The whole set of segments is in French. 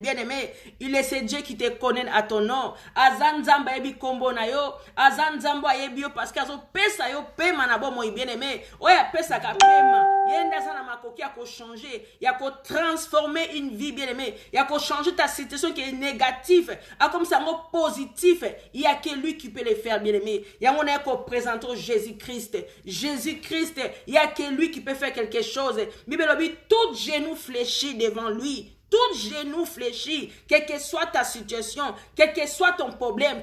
Bien-aimé, il est ce Dieu qui te connaît à ton nom. Azan Zamba ebi kombo na yo, Azan Zamba ebi yo parce qu'azo pesa yo pema na bo moi bien-aimé. Oya pesa ka pema. Yenda sana makoki ya ko changer, ya ko transformer une vie bien-aimé. Ya ko changer ta situation qui est négative, à comme ça mot positif. Il y a que lui qui peut le faire bien-aimé. Ya on est ko présenter Jésus-Christ. Jésus-Christ, il y a que lui qui peut faire quelque chose. Bibelobi tout genou fléchi devant lui. Tout genou fléchi, quelle que soit ta situation, quel que soit ton problème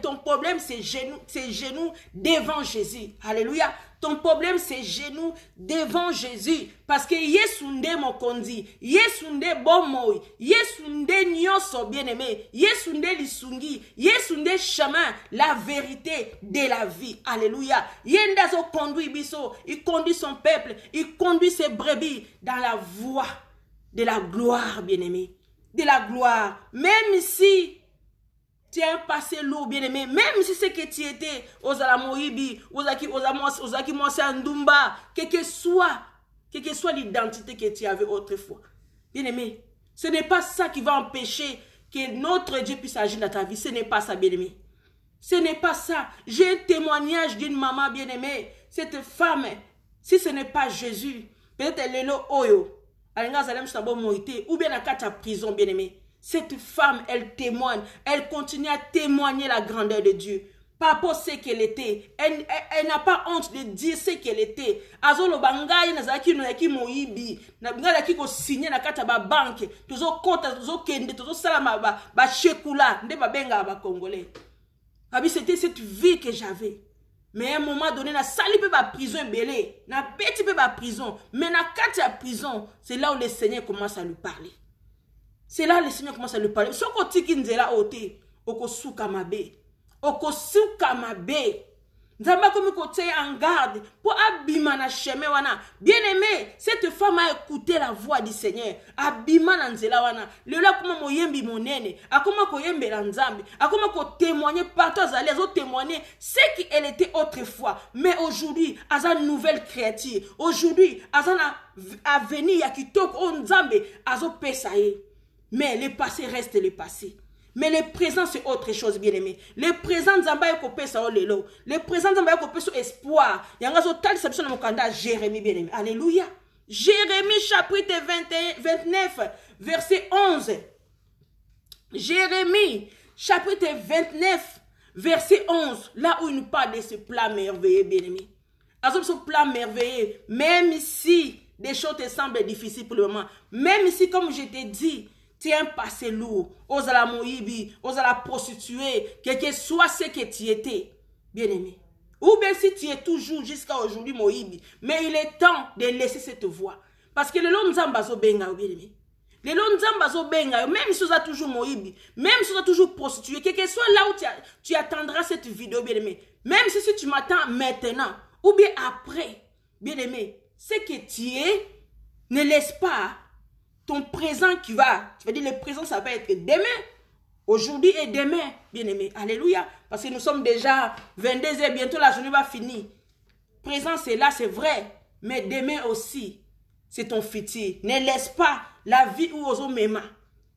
c'est genou devant Jésus. Alléluia. Ton problème c'est genou devant Jésus. Parce que Yesunde mokondi, Yesunde bomoy, Yesunde nyonso bien-aimé, Yesunde lisungi, Yesunde chemin, la vérité de la vie. Alléluia. Yendazo conduit biso, il conduit son peuple, il conduit ses brebis dans la voie de la gloire, bien-aimé. De la gloire. Même si tu as un passé lourd, bien-aimé. Même si c'est que tu étais aux Alamoïbi, aux Aki Ndumba, quelle que soit l'identité que tu avais autrefois. Bien-aimé, ce n'est pas ça qui va empêcher que notre Dieu puisse agir dans ta vie. Ce n'est pas ça, bien-aimé. Ce n'est pas ça. J'ai un témoignage d'une maman bien-aimée. Cette femme, si ce n'est pas Jésus, peut-être elle est là, Oyo. Ou bien à ta prison, bien-aimé. Cette femme, elle témoigne. Elle continue à témoigner la grandeur de Dieu. Par rapport à ce qu'elle était. Elle n'a pas honte de dire ce qu'elle était. Azolo bangaye nazaki no yaki moibi. Na bingala ki ko signer na kata ba banque. Tozo compte, tozo kende, tozo salama ba chekula. Nde ba benga ba congolais. Abi c'était cette vie que j'avais. Mais à un moment donné, na sali pe ba prison belé, na petit pe ba prison, mais na kati ya prison, c'est là où le Seigneur commence à lui parler. C'est là où le Seigneur commence à lui parler. Soko tiki nzela ote, oko suka mabe. Oko suka mabe. Nzamba komi kote en garde pour abima na chemin wana. Bien-aimé, cette femme a écouté la voix du Seigneur. Abima na nzela wana. Lelo akoma moyembi monene, akoma koyembe la nzambe, akoma ko témoigner partout azali, azo témoigner ce qu'elle était autrefois. Mais aujourd'hui, aza nouvelle créature. Aujourd'hui, aza na avenir ya kitoko o nzambe azo pesaye. Mais le passé reste le passé. Mais le présent, c'est autre chose, bien-aimé. Le présent, Zamba est coupé sur l'élo. Le présent, Zamba est coupé sur espoir. Il y a un autre déception dans mon candidat, Jérémie, bien-aimé. Alléluia. Jérémie, chapitre 29, verset 11. Jérémie, chapitre 29, verset 11. Là où il nous parle de ce plat merveilleux, bien-aimé. Ce plat merveilleux, même si des choses te semblent difficiles pour le moment, même si, comme je t'ai dit, tu as un passé lourd, aux la moïbi, aux la prostituée, quel que soit ce que tu étais, bien-aimé. Ou bien si tu es toujours jusqu'à aujourd'hui moïbi, mais il est temps de laisser cette voie. Parce que le long nzambazo benga, bien-aimé. Le long nzambazo benga, même si tu as toujours moïbi, même si tu as toujours prostituée, quel que soit là où tu attendras cette vidéo, bien-aimé. Même si tu m'attends maintenant, ou bien après, bien-aimé, ce que tu es, ne laisse pas ton présent qui va, tu vas dire le présent ça va être demain, aujourd'hui et demain, bien-aimé, alléluia, parce que nous sommes déjà 22h, bientôt la journée va finir. Présent c'est là, c'est vrai, mais demain aussi, c'est ton futur. Ne laisse pas la vie ou aux hommes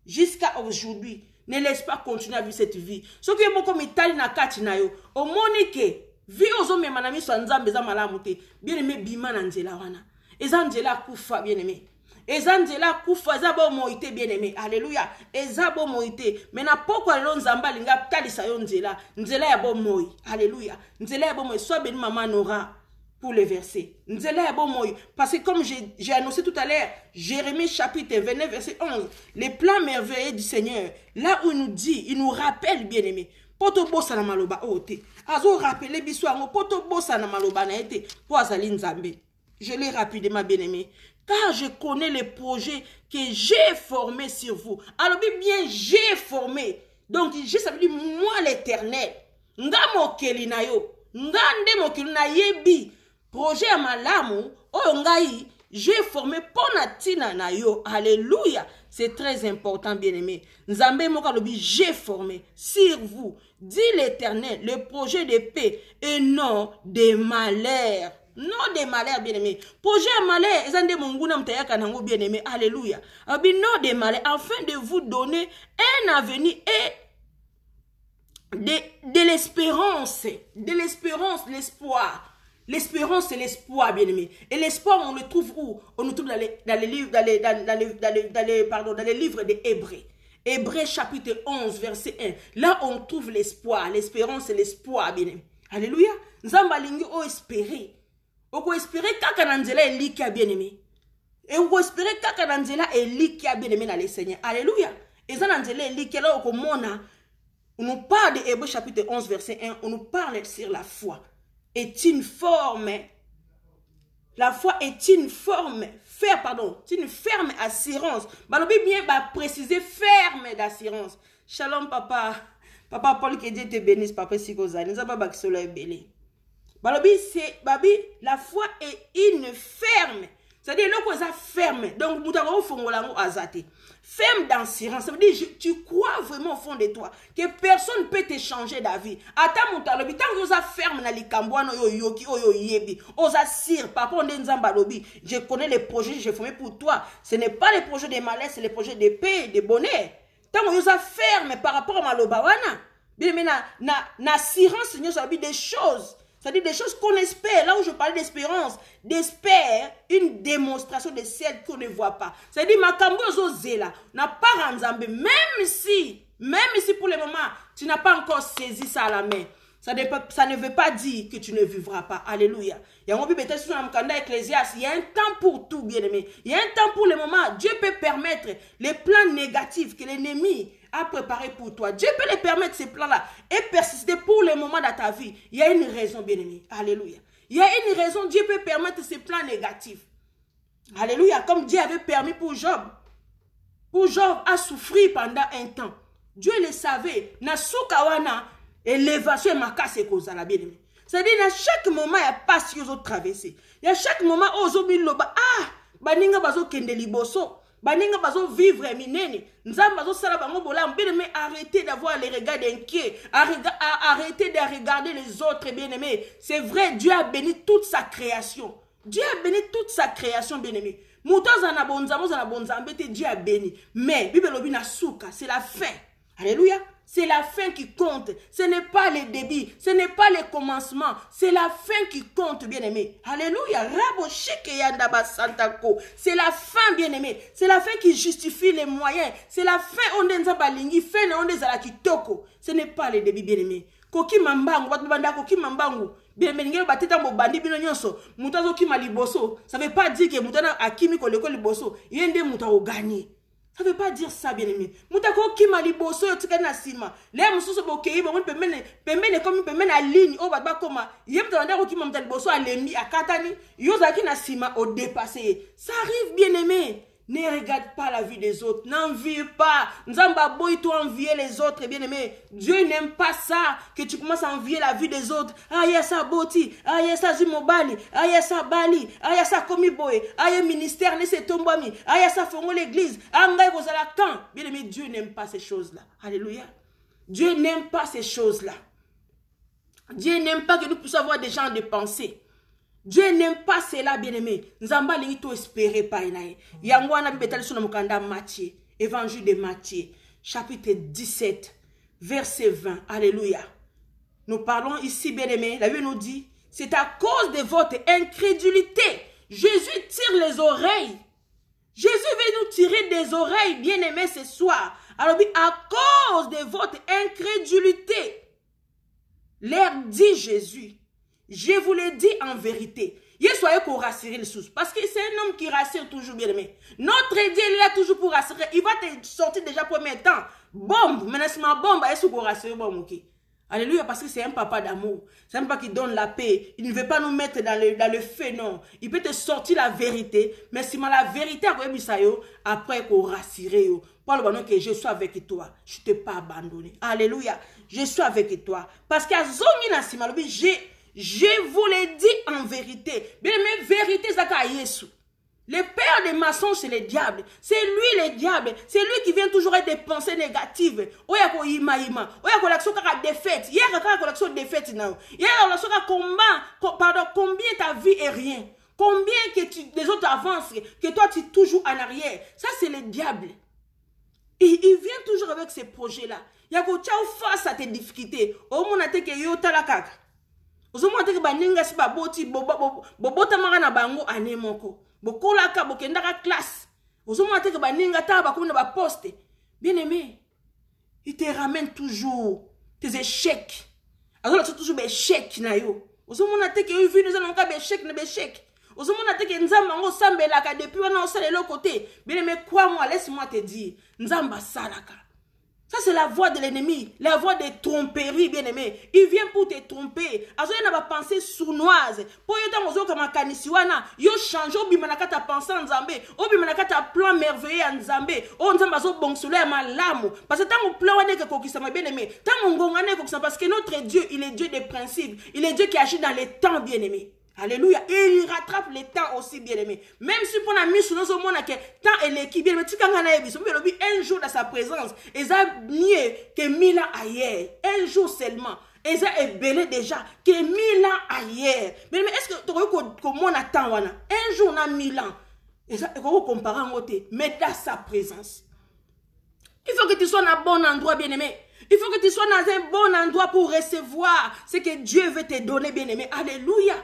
jusqu'à aujourd'hui, ne laisse pas continuer à vivre cette vie. Ce qui est bon comme Italie na kati na yo, au monique, vie aux hommes manami so nzambe za malamute, bien-aimé bima na nzela wana, eza nzela kufa, bien-aimé. Ezanzela kufa ezabo moite bien-aimé. Alléluia. Ezabo moite. Mais na poko lelo nzamba linga talisa yo nzela. Nzela ya bo moi. Alléluia. Nzela ya bo moi. Sois béni maman Nora pour le verset. Nzela ya bo moi. Parce que comme j'ai annoncé tout à l'heure, Jérémie chapitre 29 verset 11, les plans merveilleux du Seigneur, là où il nous dit, il nous rappelle bien-aimé. Poto bossa na maloba ote. Azo rappeler biso ngo poto bossa na maloba na ete po azali nzambe. Je l'ai rapidement bien-aimé. Car je connais les projets que j'ai formés sur vous. Alors bien, j'ai formé. Donc, ça veut dire moi l'Éternel. Nga mokeli na yo. Nga nde mokeli na yebi. Projet à malamu. Oh ngai. J'ai formé ponatina na yo. Alléluia. C'est très important, bien-aimé. Nzambe mokalobi, j'ai formé sur vous. Dit l'Éternel, le projet de paix et non de malheur. Non de malheur, bien-aimé. Projet à malheur, ils ont des monguna mtayaka nango, bien-aimé. Alléluia. Abi non de malheur, afin de vous donner un avenir et de l'espérance. De l'espérance, l'espoir. L'espérance, c'est l'espoir, bien-aimé. Et l'espoir, on le trouve où? On le trouve dans les livres, dans les livres des Hébreux. Hébreux chapitre 11, verset 1. Là, on trouve l'espoir. L'espérance, c'est l'espoir, bien-aimé. Alléluia. Nzambalingi o espérer. Oko espérer kaka nanzela elikia, bien-aimé. Et oko espérer kaka nanzela elikia, bien-aimé, dans le Seigneur. Alléluia. Et ça nanzela elikia, là, oko mona. On nous parle de Hébreux chapitre 11, verset 1. On nous parle sur la foi. Est une forme, la foi est une forme, c'est une ferme assurance. Balobi bien préciser ferme d'assurance. Shalom papa, papa Paul, que Dieu te bénisse, papa Sikozani, nous avons pas cela belé. Balobi c'est babi, la foi est une ferme, c'est-à-dire là qu'on a ferme. Donc nous avons fongolango azate. Ferme d'assurance, ça veut dire tu crois vraiment au fond de toi que personne ne peut te changer d'avis. Attends mon talobi, tant que vous avez ferme dans les cambouano yo yoki yo yebi, osa sir papa on est nzambalobi. Je connais les projets que j'ai formés pour toi. Ce n'est pas les projets de malheur, c'est les projets de paix, de bonheur. Tant que vous avez ferme par rapport à malobawana, bien mais na assurance Seigneur ça veut dire des choses. C'est-à-dire des choses qu'on espère. Là où je parlais d'espérance, d'espère une démonstration de celles qu'on ne voit pas. C'est-à-dire, ma kambozo zela n'a pas ranzambe, même si pour le moment, tu n'as pas encore saisi ça à la main. Ça ne veut pas dire que tu ne vivras pas. Alléluia. Il y a un peut-être sur Ecclésiaste, il y a un temps pour tout, bien-aimé. Il y a un temps pour le moment. Dieu peut permettre les plans négatifs que l'ennemi a préparé pour toi. Dieu peut les permettre, ces plans-là, et persister pour le moment dans ta vie. Il y a une raison, bien-aimé. Alléluia. Il y a une raison, Dieu peut permettre ces plans négatifs. Alléluia. Comme Dieu avait permis pour Job. Pour Job a souffert pendant un temps. Dieu le savait. Nasukawana, élévation et makase kozala, bien-aimé. C'est-à-dire, à chaque moment, il y a pas si vous traversé. Il y a chaque moment, vous avez baninga bazo kende liboso. Baninga bazo vivre minene. Nzamba bazo sala bango bola. Bien-aimé, arrêtez d'avoir les regards inquiets. Arrêtez de regarder les autres, bien-aimé. C'est vrai, Dieu a béni toute sa création. Dieu a béni toute sa création, bien-aimé. Mouton zanabonzambe, Dieu a béni. Mais, Bible lobina souka, c'est la fin. Alléluia. C'est la fin qui compte. Ce n'est pas le début. Ce n'est pas le commencement. C'est la fin qui compte, bien-aimé. Alléluia. Rabo sheke yandaba santako. C'est la fin, bien-aimé. C'est la fin qui justifie les moyens. C'est la fin onde nzaba lingi. Fin onde zala kitoko. Ce n'est pas le début, bien-aimé. Koki mambangu. Batubanda koki mambangu. Bien-aimé. Ngelo bateta mo bandi bino nyonso. Mutazo kima liboso. Ça veut pas dire que mutana akimi koleko liboso. Yende mutao gagner. Ça ne veut pas dire ça, bien-aimé. Moutako kima liboso yotika na sima. Les mususu bokei bon pemene comme pemene à ligne au baba koma. Yem tanda ko kima mta liboso a lemi a katani. Yozaki na sima au dépassé. Ça arrive, bien-aimé. Ne regarde pas la vie des autres. N'envie pas. Nzamba boy toi envier les autres, bien-aimé. Dieu n'aime pas ça. Que tu commences à envier la vie des autres. Ah, y a ça boti. Ah, y a ça zumobali. Ah, y a ça bali. Ah, y a ça komi boy. Ah, y a ministère ne se tombami. Ah, y a ça fongo l'église. Ah, m'gaï vous la quand. Bien-aimé, Dieu n'aime pas ces choses-là. Alléluia. Dieu n'aime pas ces choses-là. Dieu n'aime pas que nous puissions avoir des gens de pensée. Dieu n'aime pas cela, bien-aimé. Nzamba l'ingito espérer pas inae. Yangwana bibetal sur mukanda Matthieu, évangile de Matthieu, chapitre 17, verset 20. Alléluia. Nous parlons ici, bien-aimé. La Bible nous dit, c'est à cause de votre incrédulité. Jésus tire les oreilles. Jésus veut nous tirer des oreilles, bien-aimé, ce soir. Alors, à cause de votre incrédulité, leur dit Jésus. Je vous l'ai dit en vérité. Il soyez pour rassurer les sous. Parce que c'est un homme qui rassure toujours, bien aimé. Notre Dieu, il est là toujours pour rassurer. Il va te sortir déjà premier temps. Bombe, menacement bombe, il est pour rassurer, bon, ok. Alléluia, parce que c'est un papa d'amour. C'est un papa qui donne la paix. Il ne veut pas nous mettre dans le fait, non. Il peut te sortir la vérité. Mais si la vérité, après qu'on rassurer, Paul va dire que je suis avec toi. Je ne t'ai pas abandonné. Alléluia. Je suis avec toi. Parce qu'à Zomina Simalobi, je vous l'ai dit en vérité. Bien, mais vérité, c'est à Yesu. Le père des maçons, c'est le diable. C'est lui le diable. C'est lui qui vient toujours avec des pensées négatives. Oya ko ima ima. Oya ko l'action kaka défaite. Hier kaka ko l'action défaite na. Hier ko l'action kaka combat. Pardon, combien ta vie est rien. Combien que les autres avancent, que toi tu es toujours en arrière. Ça c'est le diable. Et il vient toujours avec ces projets-là. Il y a ko tchao face à tes difficultés. Au mon ate ke yo tala kaka. Ozo mo ate ke baninga si baboti bobota maka na bango ane moko. Bokolaka bokendaka classe. Ozomona te ke baninga ta bakona ba poste. Bien aimé, il te ramène toujours tes échecs. Alors tu toujours des échecs na yo. Ozomona te ke yo vinu za nka be échec na be échec. Ozomona te ke nzamba ngo sambelaka depuis wana osala le côté. Bien aimé, quoi moi, laisse-moi te dire, nzamba salaka. Ça, c'est la voix de l'ennemi, la voix des tromperies, bien-aimé. Il vient pour te tromper. Alors, il n'a pas pensé sournoise. Pour y avoir comme un canisiwana, il change, il a ta pensée en Zambé, il a ta plan merveilleux en Zambé, il a bon soleil à malamu. Parce que tant qu'on plan, bien-aimé, tant qu'on gagne, parce que notre Dieu, il est Dieu des principes, il est Dieu qui agit dans les temps, bien-aimé. Alléluia. Et il rattrape les temps aussi, bien-aimé. Même si on a mis sur nos monde que temps et l'équipe, bien-aimé, tu quand un jour dans sa présence, et ça mieux que 1000 ans ailleurs. Un jour seulement. Et ça est belé déjà que 1000 ans ailleurs. Mais est-ce que tu vois comment on attend un jour on a 1000 ans. Et ça, comment comparer en côté, mais dans sa présence. Il faut que tu sois dans un bon endroit, bien-aimé. Il faut que tu sois dans un bon endroit pour recevoir ce que Dieu veut te donner, bien-aimé. Alléluia.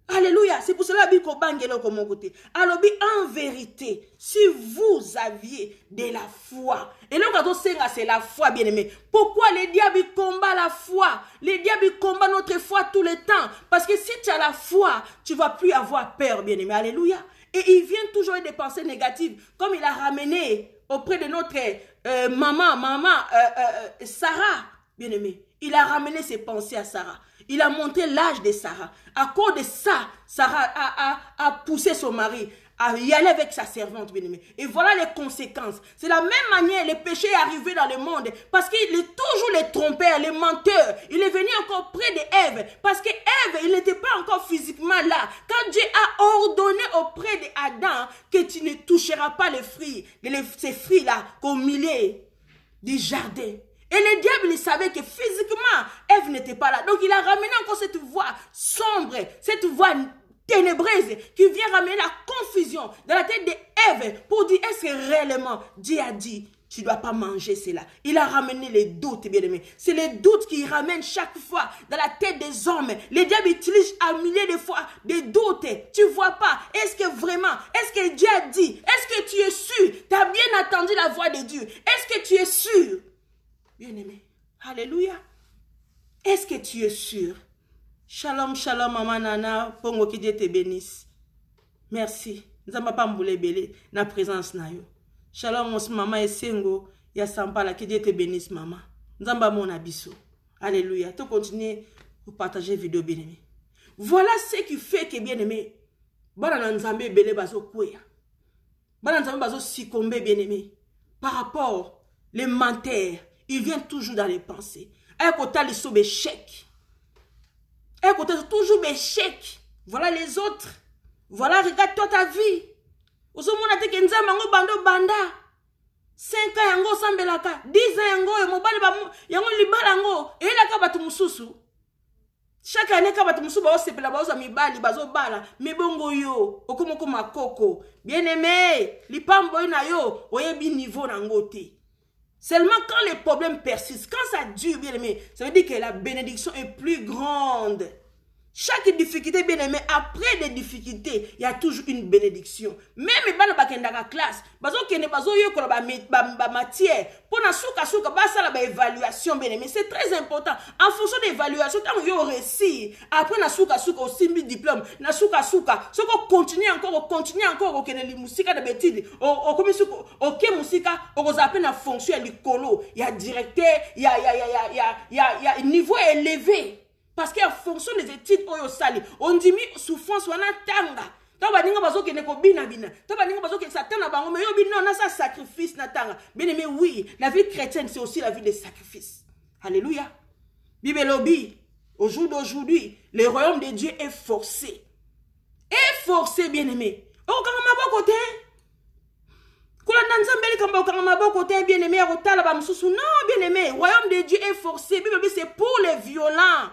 Alléluia, c'est pour cela que bangelo comme mon côté. Alors, en vérité, si vous aviez de la foi, et là, quand on sait que c'est la foi, bien aimé, pourquoi les diables combattent la foi? Les diables combattent notre foi tout le temps. Parce que si tu as la foi, tu ne vas plus avoir peur, bien aimé. Alléluia. Et il vient toujours avec des pensées négatives, comme il a ramené auprès de notre maman Sarah, bien aimé. Il a ramené ses pensées à Sarah. Il a montré l'âge de Sarah. À cause de ça, Sarah a poussé son mari à y aller avec sa servante, bien-aimée. Et voilà les conséquences. C'est la même manière, le péché est arrivé dans le monde. Parce qu'il est toujours les trompeurs, les menteurs. Il est venu encore près d'Ève. Parce que Ève, il n'était pas encore physiquement là. Quand Dieu a ordonné auprès d'Adam que tu ne toucheras pas les fruits, ces fruits-là, qu'au milieu du jardin. Et le diable, il savait que physiquement, Ève n'était pas là. Donc, il a ramené encore cette voix sombre, cette voix ténébreuse qui vient ramener la confusion dans la tête d'Ève pour dire, est-ce que réellement Dieu a dit, tu ne dois pas manger cela. Il a ramené les doutes, bien aimé. C'est les doutes qui ramènent chaque fois dans la tête des hommes. Le diable utilise à milliers de fois des doutes. Tu ne vois pas. Est-ce que vraiment, est-ce que Dieu a dit? Est-ce que tu es sûr? Tu as bien attendu la voix de Dieu? Est-ce que tu es sûr? Bien-aimé, alléluia. Est-ce que tu es sûr? Shalom, shalom, maman Nana, pongo que Dieu te bénisse. Merci. Nous n'avons pas mboulé belé na présence na yo. Shalom, mon maman Essengo, ya sampala, que Dieu te bénisse, maman. Nous n'avons pas mon abisso. Alléluia. Tu continues pour partager vidéo, bien-aimé. Voilà ce qui fait que, bien-aimé, bana nzambe belé bazo kouya. Bana nzambe bazo sikombe, bien-aimé. Par rapport les menteurs, il vient toujours dans les pensées. À côté, ils sont échecs. À côté, toujours échecs. Voilà les autres. Voilà, regarde-toi ta vie. Osomona te kenza mango bando banda. 5 ans yango sambelaka. 10 ans yango e mobali ba yango libala yango. E la ka batu mususu. Chaque année ka batu mususu ba osepela ba oza mibali bazo bala. Mibongo yo. Okomoko makoko. Bien-aimé, lipambo na yo, oyebi niveau nango te. Seulement quand les problèmes persistent, quand ça dure, bien aimé, ça veut dire que la bénédiction est plus grande. Chaque difficulté, bien aimé, après des difficultés, il y a toujours une bénédiction. Même les gens dans la classe, ils ont matière. Pour la évaluation, bien aimé, c'est très important. En fonction de l'évaluation, quand vous réussi, après na souka au simbi diplôme, na souka, ce qu'on continue encore, au musique d'habitude, au musique, au appelle la fonction, il y a directeur, il y a niveau élevé. Parce qu'en fonction des études, on dit souffrance, on a tanga. Bien oui, la vie chrétienne, c'est aussi la vie des sacrifices. Alléluia. Bibelobi, au jour d'aujourd'hui, le royaume de Dieu est forcé. Est forcé, bien aimé. okanga maboko te kolanda nzambe likambo okanga maboko te bien aimé akotala ba mususu non bien aimé royaume de Dieu est forcé Bible dit c'est pour les violents.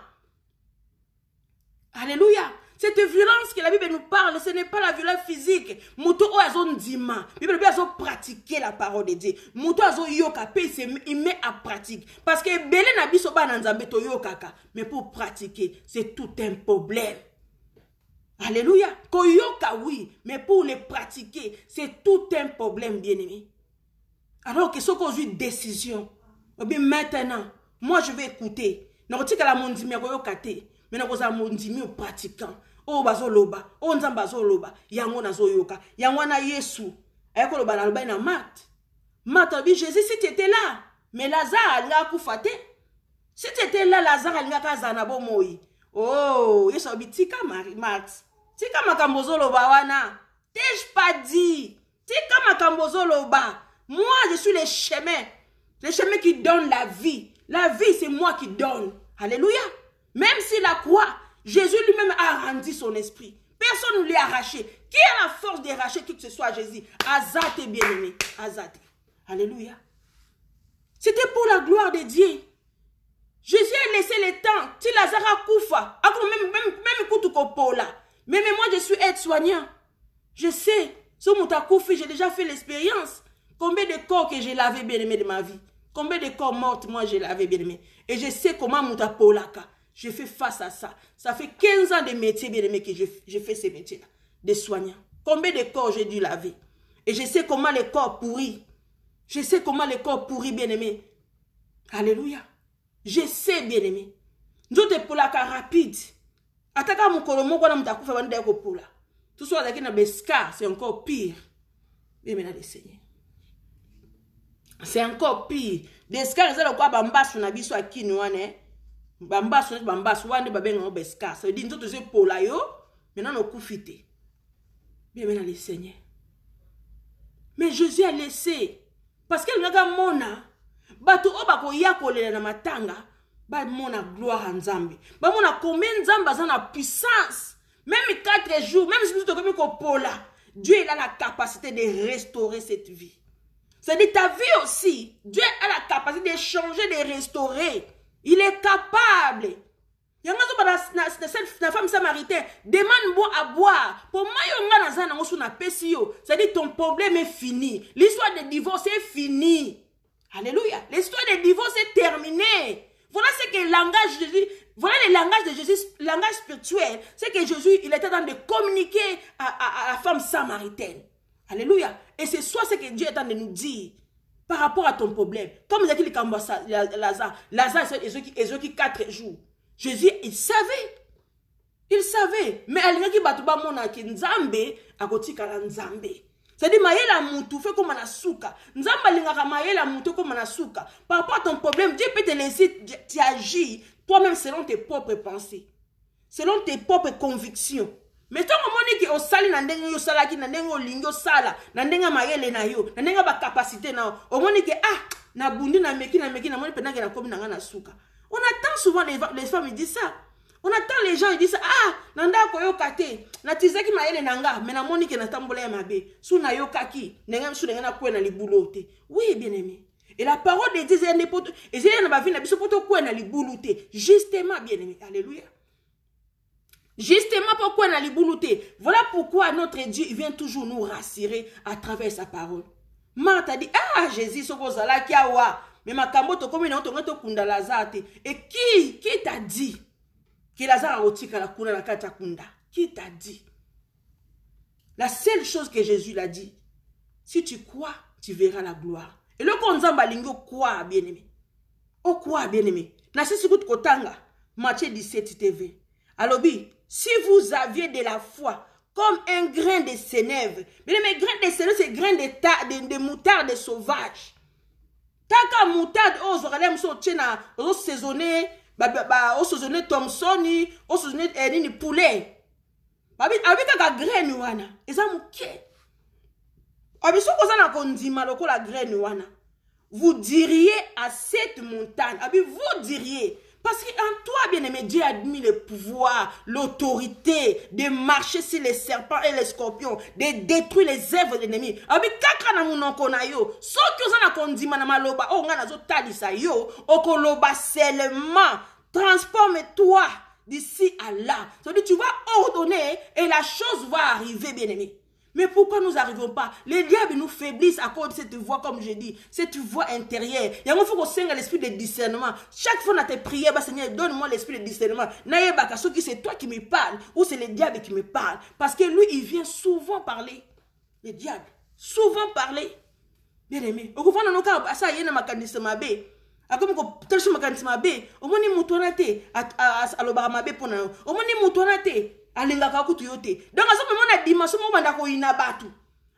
Alléluia. Cette violence que la Bible nous parle, ce n'est pas la violence physique. Muto o azo ndima. Bible dit azo pratiquer la parole de Dieu. Muto azo yoka pe il met à pratique. Parce que belé na biso ba na nzambe to yokaka, mais pour pratiquer, c'est tout un problème. Alléluia. Koyoka oui, mais pour les pratiquer, c'est tout un problème, bien-aimé. Alors que ce qu'on a une décision, maintenant, moi je vais écouter. Non, tu as la mondimi koyokate, mais non koza mondimi pratiquant. Oh bazo loba, oh nzamba zo loba, yango na zo yoka, yango na Yesu. Ayako loba na loba na Marthe. Marthe dit Jésus si tu étais là, mais Lazare alinga kufate. Si tu étais là, Lazare alinga kazana bo moi. Oh, Yesu abi tika Marthe. Tika makambozo loba wana. T'ai-je pas dit? Tika makambozo loba. Moi, je suis le chemin qui donne la vie. La vie, c'est moi qui donne. Alléluia. Même si la croix, Jésus lui-même a rendu son esprit. Personne ne lui a arraché. Qui a la force d'arracher qui que ce soit à Jésus? Azate, bien-aimé. Azate. Alléluia. C'était pour la gloire de Dieu. Jésus a laissé le temps. Si Lazare a koufa, même Koutukopola. Mais moi, je suis aide-soignant. Je sais. Sur mon takoufi, j'ai déjà fait l'expérience. Combien de corps que j'ai lavé bien-aimé de ma vie? Combien de corps morts, moi, j'ai lavé bien-aimé? Et je sais comment Moutapolaka. Je fais face à ça. Ça fait 15 ans de métier, bien-aimé, que je fais ces métiers-là. Des soignants. Combien de corps j'ai dû laver? Et je sais comment les corps pourris. Je sais comment les corps pourris, bien-aimé. Alléluia. Je sais, bien-aimé. Nous sommes pour la rapide. Ataka mukolomo kwa na mutakufa bande yako pula. Tout soit avec na bescar, c'est encore pire. Bien maintenant des seigneurs. C'est encore pire. Bescar c'est le quoi bambasu na biso akini wane. Bambasu wande babenga bescar. Ça veut dire nous sommes pour la yo, maintenant nous kufite. Bien maintenant les seigneurs. Mais Jésus a laissé parce que ngaga mona bato obako yakolela na matanga. Ba mona gloire en Nzambe. Ba mona combien Nzambe a la puissance. Même 4 jours, même si nous sommes comme Paula, Dieu il a la capacité de restaurer cette vie. C'est-à-dire ta vie aussi. Dieu a la capacité de changer, de restaurer. Il est capable. Il y a une femme samaritaine demande boire à boire. Pour moi, c'est-à-dire ton problème est fini. L'histoire de divorce est finie. Alléluia. L'histoire de divorce est terminée. Voilà ce que le langage de Jésus, voilà le langage de Jésus, le langage spirituel. C'est que Jésus, il était en train de communiquer à la femme samaritaine. Alléluia. Et c'est soit ce que Dieu est en train de nous dire par rapport à ton problème. Comme il a dit Lazare, Lazare, qui 4 jours. Jésus, il savait. Il savait. Mais il y a qui Nzambe, à côté de Nzambe. C'est-à-dire, maïla moutou fait comme un souka. Nzamba lingaka maïla moutou comme un souka. Par rapport à ton problème, Dieu peut te laisser, tu agis toi-même selon tes propres pensées. Selon tes propres convictions. Mais tant que tu as sali nandenge yo salaki nandenge lingo sala nandenge maïle na yo nandenge ba capacité na au moins que na bundi na meki na moni pendant que na komi na souka. On attend souvent les femmes ils disent ça. On attend les gens, ils disent, nanda koyo kate, na tizaki maele nanga, mais na moni ke na tambola ya mabe, sou na yo kaki, nenga sou nenga na kwe na libulote. Oui, bien aimé. Et la parole de Dieu, c'est n'importe, et c'est na ba vie na biso poto kwe na libulote. Justement, bien aimé. Alléluia. Justement pourquoi na libulote. Voilà pourquoi notre Dieu, il vient toujours nous rassurer à travers sa parole. Marthe a dit, Jésus, soko zala kiawa, mais ma kamboto comme na to kunda lazate. Et qui t'a dit? Que Lazare a otika la kuna la kata kunda. Qui t'a dit? La seule chose que Jésus l'a dit, si tu crois, tu verras la gloire. Et le konzamba lingo quoi, bien-aimé? Oh quoi, bien-aimé? Na sisi kout kotanga, Matthieu 17 TV. Alors, si vous aviez de la foi, comme un grain de sénève, bien-aimé, grain de sénève, c'est grain de moutarde sauvage. Taka moutarde, oh, zoralem so tchena, oh, saisonné, au saisonné Thomson, au saisonné ni poulet. Avec la graine wana, eza muke. Abiso kozana kondima lokola graine wana. Vous diriez à cette montagne, vous diriez, Parce qu'en toi, bien-aimé, Dieu a mis le pouvoir, l'autorité de marcher sur les serpents et les scorpions, de détruire les œuvres de l'ennemi. Abi kaka na munoko na yo, soki ozana kondima na maloba, o nga nazo talisa yo, okoloba seulement, transforme-toi d'ici à là. C'est-à-dire tu vas ordonner et la chose va arriver, bien-aimé. Mais pourquoi nous n'arrivons pas? Les diables nous faiblissent à cause de cette voix, comme je dis, cette voix intérieure. Il y a un faut qu'on saigne l'esprit de discernement. Chaque fois dans tes prières, bah, Seigneur, donne-moi l'esprit de discernement. Naïeba, c'est toi qui me parles ou c'est le diable qui me parle. Parce que lui, il vient souvent parler. Le diable, souvent parler. Bien aimé. Au fond, nos cas, ça y est, ma candidature ma bé. A comme ko tel ma candidature ma bé. Au moins ni moutonate à l'obara ma bé pour nous. Au moins ni moutonate. Alingaka kutu yote. Donc à ce moment la dimension mo banda ko inabatu.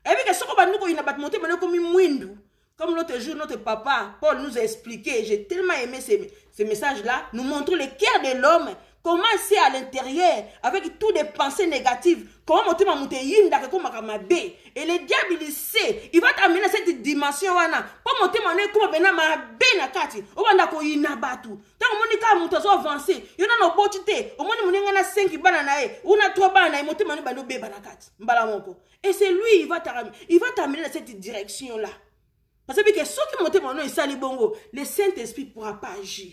Et puis que soko bandu ko inabatu monter maintenant comme mwindu. Comme l'autre jour notre papa Paul nous a expliqué, j'ai tellement aimé ces messages là, nous montrons le cœur de l'homme, comment c'est à l'intérieur avec toutes des pensées négatives, comment monter ma monter yinda comme ma bé. Et le diable il sait, il va t'amener à cette dimension wana. Pour monter ma nez comme bena ma bé na kati. O banda ko inabatu. Tant que monika monter avancer, il y en a no potité. Au moins moninga na 5 bana na e, ou na 3 bana na e monter ma bano bé bana kati. Mbala moko. Et c'est lui il va t'amener dans cette direction là. Parce que ceux qui montent mon nom et sali bongo, le Saint-Esprit ne pourra pas agir.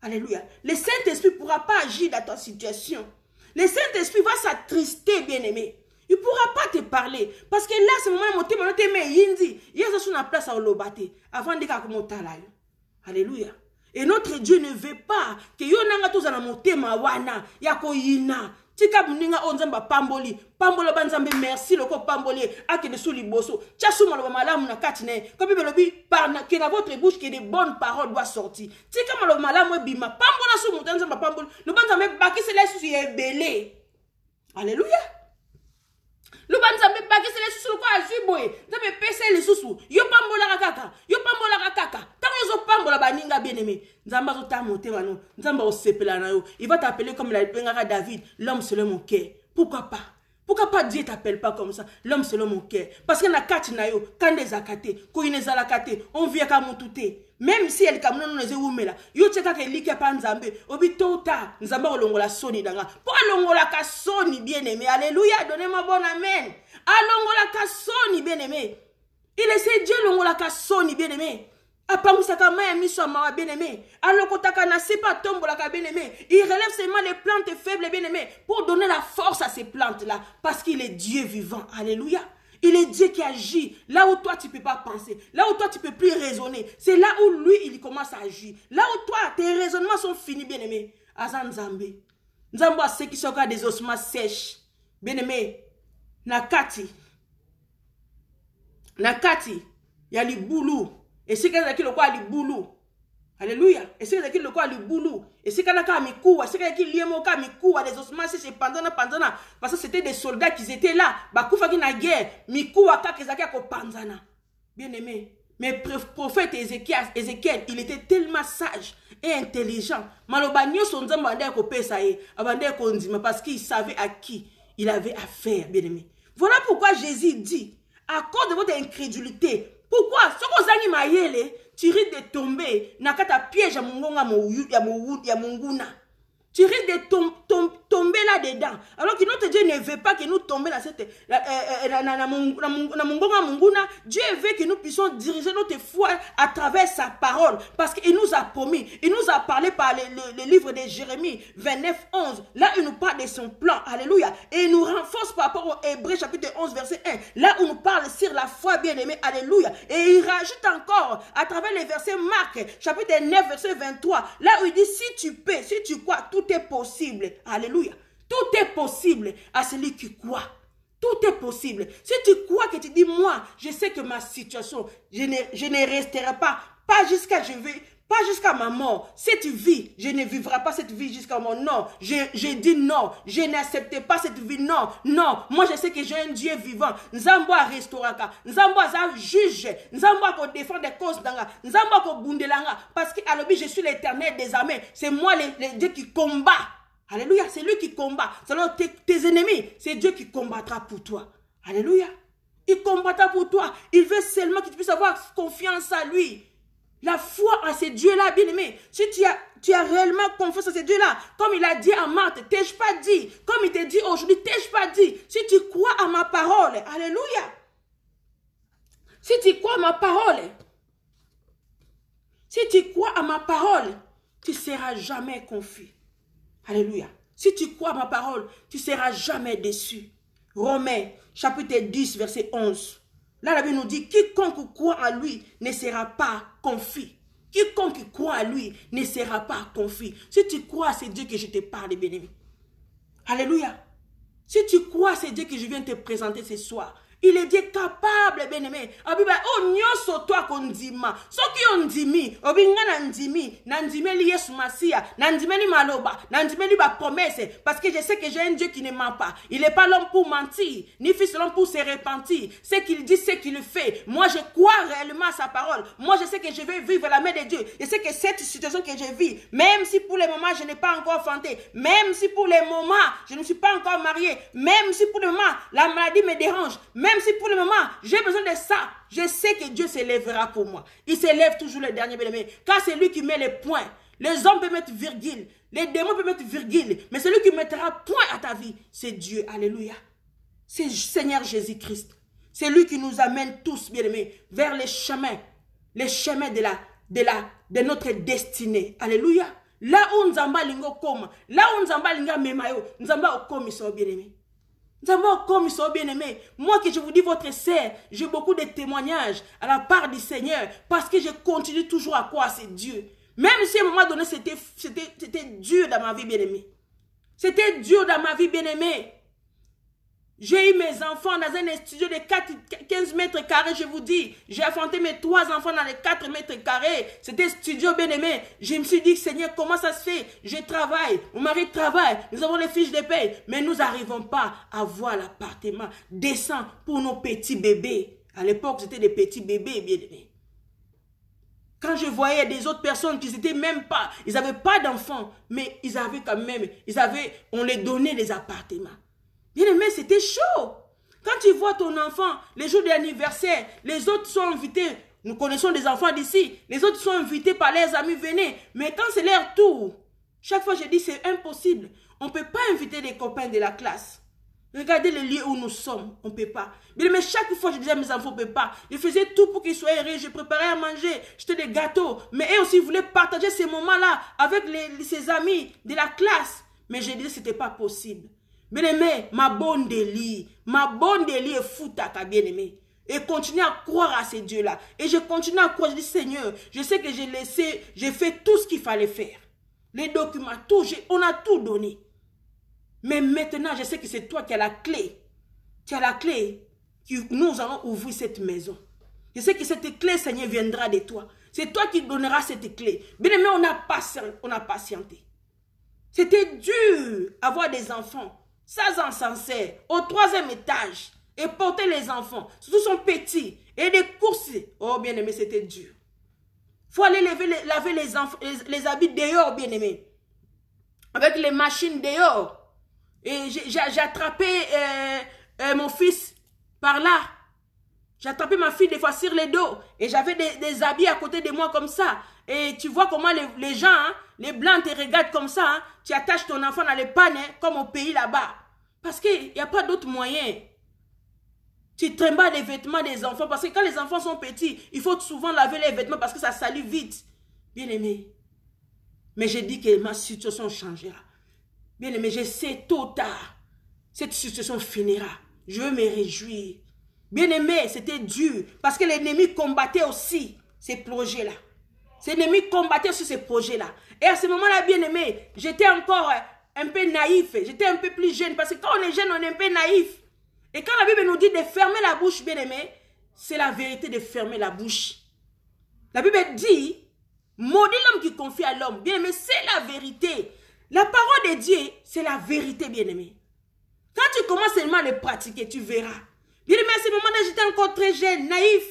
Alléluia. Le Saint-Esprit ne pourra pas agir dans ta situation. Le Saint-Esprit va s'attrister, bien-aimé. Il ne pourra pas te parler. Parce que là, c'est le moment où monter mon nom et yindi. Il y a sur la place à l'obate. Avant de commenter là. Alléluia. Et notre Dieu ne veut pas que yo nanga tous na monter ma wana. Yako yina. Tika buninga onzamba pamboli. Pambolo banzambe merci loko pamboli. Ake de sous liboso. Tchassou malo malamu na katine. Comme belobi parna que dans votre bouche que des bonnes paroles doivent sortir. Tika malo malamu bima. Pambola sou mutanzamba pamboli. Le banzambe baki c'est là sous yebele. Alléluia. Le banzambe baki c'est là sous quoi azuboye. Nzambe pese les sous. Yo pambola kaka. Yo pambola kaka. Tango zo pambola baninga bien-aimé. Nzamba zo ta monter mano. Nzamba o sepela na yo. Il va t'appeler comme il a appelé David, l'homme selon mon cœur. Pourquoi pas? Pourquoi pas Dieu t'appelle pas comme ça? L'homme selon mon cœur. Parce que na kati na yo, quand des akate, ko ineza la kate, on vient ka montouté. Même si elle kamno no ze umela, yo tcheka ke like pa nzambe, obi tota, nzamba olongola soni danga. Pour alongola ka soni bien-aimé. Alléluia, donnez-moi bon amen. Alongola ka soni bien-aimé. Il essaie Dieu longola ka soni bien-aimé. Apamusaka maya miso mawa bien-aimé. Alokotaka na sepa tombola ka bien-aimé. Il relève seulement les plantes faibles bien-aimé pour donner la force à ces plantes-là. Parce qu'il est Dieu vivant. Alléluia. Il est Dieu qui agit. Là où toi tu ne peux pas penser. Là où toi tu ne peux plus raisonner. C'est là où lui il commence à agir. Là où toi tes raisonnements sont finis bien-aimé. Azan Nzambe. Nzambe a ceux qui sont des ossements sèches. Bien-aimé. Nakati. Nakati. Il y a les boulous. Et c'est qu'il y a le boulou. Alléluia. Et c'est qu'il y a le boulou. Et c'est qu'il y a mikoua. C'est qu'il y a mikoua. Les ossements, c'est pendant. Parce que c'était des soldats qui étaient là. Bakoufa qui na guerre. Mikoua kakizaka ko panzana. Bien aimé. Mais prophète Ézéchiel, il était tellement sage et intelligent. Malobanyo son nzamba ande ko pesa ye. Abande ko nzima parce qu'il savait à qui il avait affaire, bien aimé. Voilà pourquoi Jésus dit, à cause de votre incrédulité, pourquoi? Ce que vous avez mayele, tu risques de tomber dans un piège à munguna. Tu risques de tomber là-dedans. Alors que notre Dieu ne veut pas que nous tombions dans cette munguna. Dieu veut que nous puissions diriger notre foi à travers sa parole. Parce qu'il nous a promis. Il nous a parlé par le livre de Jérémie 29, 11. Là, il nous parle de son plan. Alléluia. Et il nous renforce par rapport au Hébreux chapitre 11, verset 1. Là, où nous parle sur la foi bien-aimée. Alléluia. Et il rajoute encore à travers les versets Marc, chapitre 9, verset 23. Là où il dit, si tu peux, si tu crois, tout est possible. Alléluia. Tout est possible à celui qui croit. Tout est possible. Si tu crois que tu dis, moi, je sais que ma situation, je ne resterai pas jusqu'à pas jusqu'à ma mort. Cette vie, je ne vivrai pas cette vie jusqu'à mon nom. Je dis non. Je n'accepte pas cette vie. Non, non. Moi, je sais que j'ai un Dieu vivant. Nzambo a restauraka. Nzambo a juge. Nzambo a défendre des causes d'anga. Nzambo a bundelanga. Parce que à l'objet, je suis l'Éternel des armées. C'est moi le Dieu qui combat. Alléluia. C'est lui qui combat. Alors tes ennemis, c'est Dieu qui combattra pour toi. Alléluia. Il combattra pour toi. Il veut seulement que tu puisses avoir confiance à lui. La foi en ces dieux-là, bien-aimé. Si tu as réellement confiance en ces dieux-là, comme il a dit à Marthe, t'ai-je pas dit? Comme il te dit aujourd'hui, t'ai-je pas dit? Si tu crois à ma parole, alléluia. Si tu crois à ma parole, si tu crois à ma parole, tu ne seras jamais confus. Alléluia. Si tu crois à ma parole, tu ne seras jamais déçu. Romains, chapitre 10, verset 11. Là, la Bible nous dit, quiconque croit en lui ne sera pas confus. Quiconque croit en lui ne sera pas confus. Si tu crois, c'est Dieu que je te parle, bien-aimé. Alléluia. Si tu crois, c'est Dieu que je viens te présenter ce soir. Il est Dieu capable, bien-aimé. Oh, nyoso toi kondima. So qui on dimi, obinga nandimi, nandimeli Yesu Masia, nandimeli maloba, nandimeli ba promesse. Parce que je sais que j'ai un Dieu qui ne ment pas. Il n'est pas l'homme pour mentir, ni fils l'homme pour se repentir. Ce qu'il dit, ce qu'il fait. Moi, je crois réellement à sa parole. Moi, je sais que je vais vivre la main de Dieu. Je sais que cette situation que je vis, même si pour le moment, je n'ai pas encore enfanté, même si pour le moment, je ne suis pas encore marié, même si pour le moment, la maladie me dérange, même si pour le moment, j'ai besoin de ça, je sais que Dieu s'élèvera pour moi. Il s'élève toujours le dernier, bien-aimé. Car c'est lui qui met les points. Les hommes peuvent mettre virgule, les démons peuvent mettre virgule, mais celui qui mettra point à ta vie, c'est Dieu. Alléluia. C'est Seigneur Jésus-Christ. C'est lui qui nous amène tous, bien-aimés, vers les chemins de notre destinée. Alléluia. Là où nous avons lingo comme, là où nous avons lingo memayo, nous avons comme ça, bien-aimés. Comme ils sont bien-aimés. Moi que je vous dis votre sœur, j'ai beaucoup de témoignages à la part du Seigneur parce que je continue toujours à croire à ce Dieu. Même si à un moment donné c'était dur dans ma vie bien-aimée. C'était dur dans ma vie bien-aimée. J'ai eu mes enfants dans un studio de 15 mètres carrés, je vous dis. J'ai affronté mes 3 enfants dans les 4 mètres carrés. C'était studio bien-aimé. Je me suis dit, Seigneur, comment ça se fait? Je travaille, mon mari travaille, nous avons les fiches de paie. Mais nous n'arrivons pas à voir l'appartement décent pour nos petits bébés. À l'époque, c'était des petits bébés bien-aimés. Quand je voyais des autres personnes qui n'étaient même pas, ils n'avaient pas d'enfants, mais ils avaient quand même, on les donnait des appartements. Bien-aimé, c'était chaud. Quand tu vois ton enfant, les jours d'anniversaire, les autres sont invités. Nous connaissons des enfants d'ici. Les autres sont invités par leurs amis, venez. Mais quand c'est leur tour, chaque fois je dis c'est impossible. On ne peut pas inviter les copains de la classe. Regardez le lieu où nous sommes. On ne peut pas. Mais chaque fois je disais à mes enfants, on ne peut pas. Je faisais tout pour qu'ils soient heureux. Je préparais à manger. J'étais des gâteaux. Mais eux aussi voulaient partager ces moments-là avec ses amis de la classe. Mais je disais que ce n'était pas possible. Bien-aimé, ma bonne délie est foutaka, bien-aimé. Et continue à croire à ces dieux-là. Et je continue à croire, je dis Seigneur, je sais que j'ai fait tout ce qu'il fallait faire. Les documents, tout, on a tout donné. Mais maintenant, je sais que c'est toi qui as la clé. Tu as la clé. Nous allons ouvrir cette maison. Je sais que cette clé, Seigneur, viendra de toi. C'est toi qui donneras cette clé. Bien-aimé, on a patienté. C'était dur avoir des enfants. Sans encenser, au 3e étage, et porter les enfants, surtout sont petits, et des courses. Oh, bien-aimé, c'était dur. Il faut aller laver les enfants, les habits dehors, bien-aimé. Avec les machines dehors. Et j'ai attrapé mon fils par là. J'ai attrapé ma fille des fois sur le dos. Et j'avais des habits à côté de moi comme ça. Et tu vois comment les gens, hein, les blancs te regardent comme ça. Hein, tu attaches ton enfant dans les pannes, hein, comme au pays là-bas. Parce qu'il n'y a pas d'autre moyen. Tu trimbales les vêtements des enfants. Parce que quand les enfants sont petits, il faut souvent laver les vêtements parce que ça salit vite. Bien aimé. Mais j'ai dit que ma situation changera. Bien aimé, je sais tôt ou tard, cette situation finira. Je veux me réjouir. Bien aimé, c'était dur. Parce que l'ennemi combattait aussi ces projets-là. L'ennemi combattait sur ces projets-là. Et à ce moment-là, bien aimé, j'étais encore un peu naïf. J'étais un peu plus jeune. Parce que quand on est jeune, on est un peu naïf. Et quand la Bible nous dit de fermer la bouche, bien aimé, c'est la vérité de fermer la bouche. La Bible dit, maudit l'homme qui confie à l'homme. Bien aimé, c'est la vérité. La parole de Dieu, c'est la vérité, bien aimé. Quand tu commences seulement à le pratiquer, tu verras. Bien aimé, à ce moment-là, j'étais encore très jeune, naïf.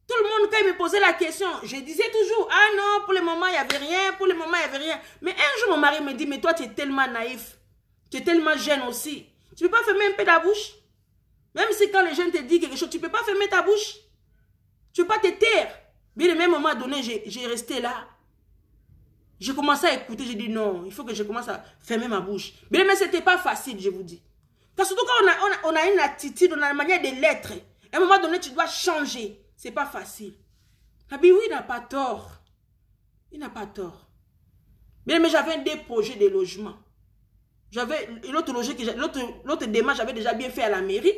Tout le monde, quand il me posait la question, je disais toujours, ah non, pour le moment, il n'y avait rien, pour le moment, il n'y avait rien. Mais un jour, mon mari me dit, mais toi, tu es tellement naïf. Tu es tellement jeune aussi. Tu ne peux pas fermer un peu ta bouche? Même si quand les jeunes te disent quelque chose, tu ne peux pas fermer ta bouche. Tu ne peux pas te taire. Bien, même moment donné, j'ai resté là. J'ai commencé à écouter, j'ai dit non, il faut que je commence à fermer ma bouche. Bien, mais ce n'était pas facile, je vous dis. Parce que surtout quand on a une attitude, on a une manière de l'être. À un moment donné, tu dois changer. Ce n'est pas facile. Nabi, oui, il n'a pas tort. Il n'a pas tort. Bien, mais j'avais des projets de logement. J'avais l'autre démarche, j'avais déjà bien fait à la mairie.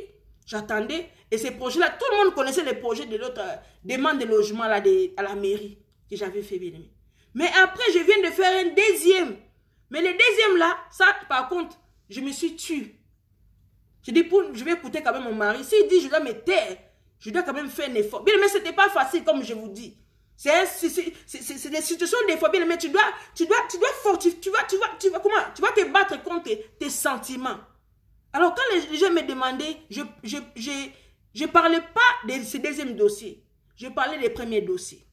J'attendais. Et ces projets-là, tout le monde connaissait les projets de l'autre demande de logement là, à la mairie que j'avais fait, bien aimé. Mais après, je viens de faire un deuxième. Mais le deuxième là, ça, par contre, je me suis tue. Je dis, je vais écouter quand même mon mari. S'il dit, je dois me taire, je dois quand même faire un effort. Bien, mais ce n'était pas facile, comme je vous dis. C'est des situations, des fois, bien, mais tu dois fortifier, tu vas te battre contre tes sentiments. Alors, quand les gens me demandaient, je ne parlais pas de ce deuxième dossier. Je parlais des premiers dossiers.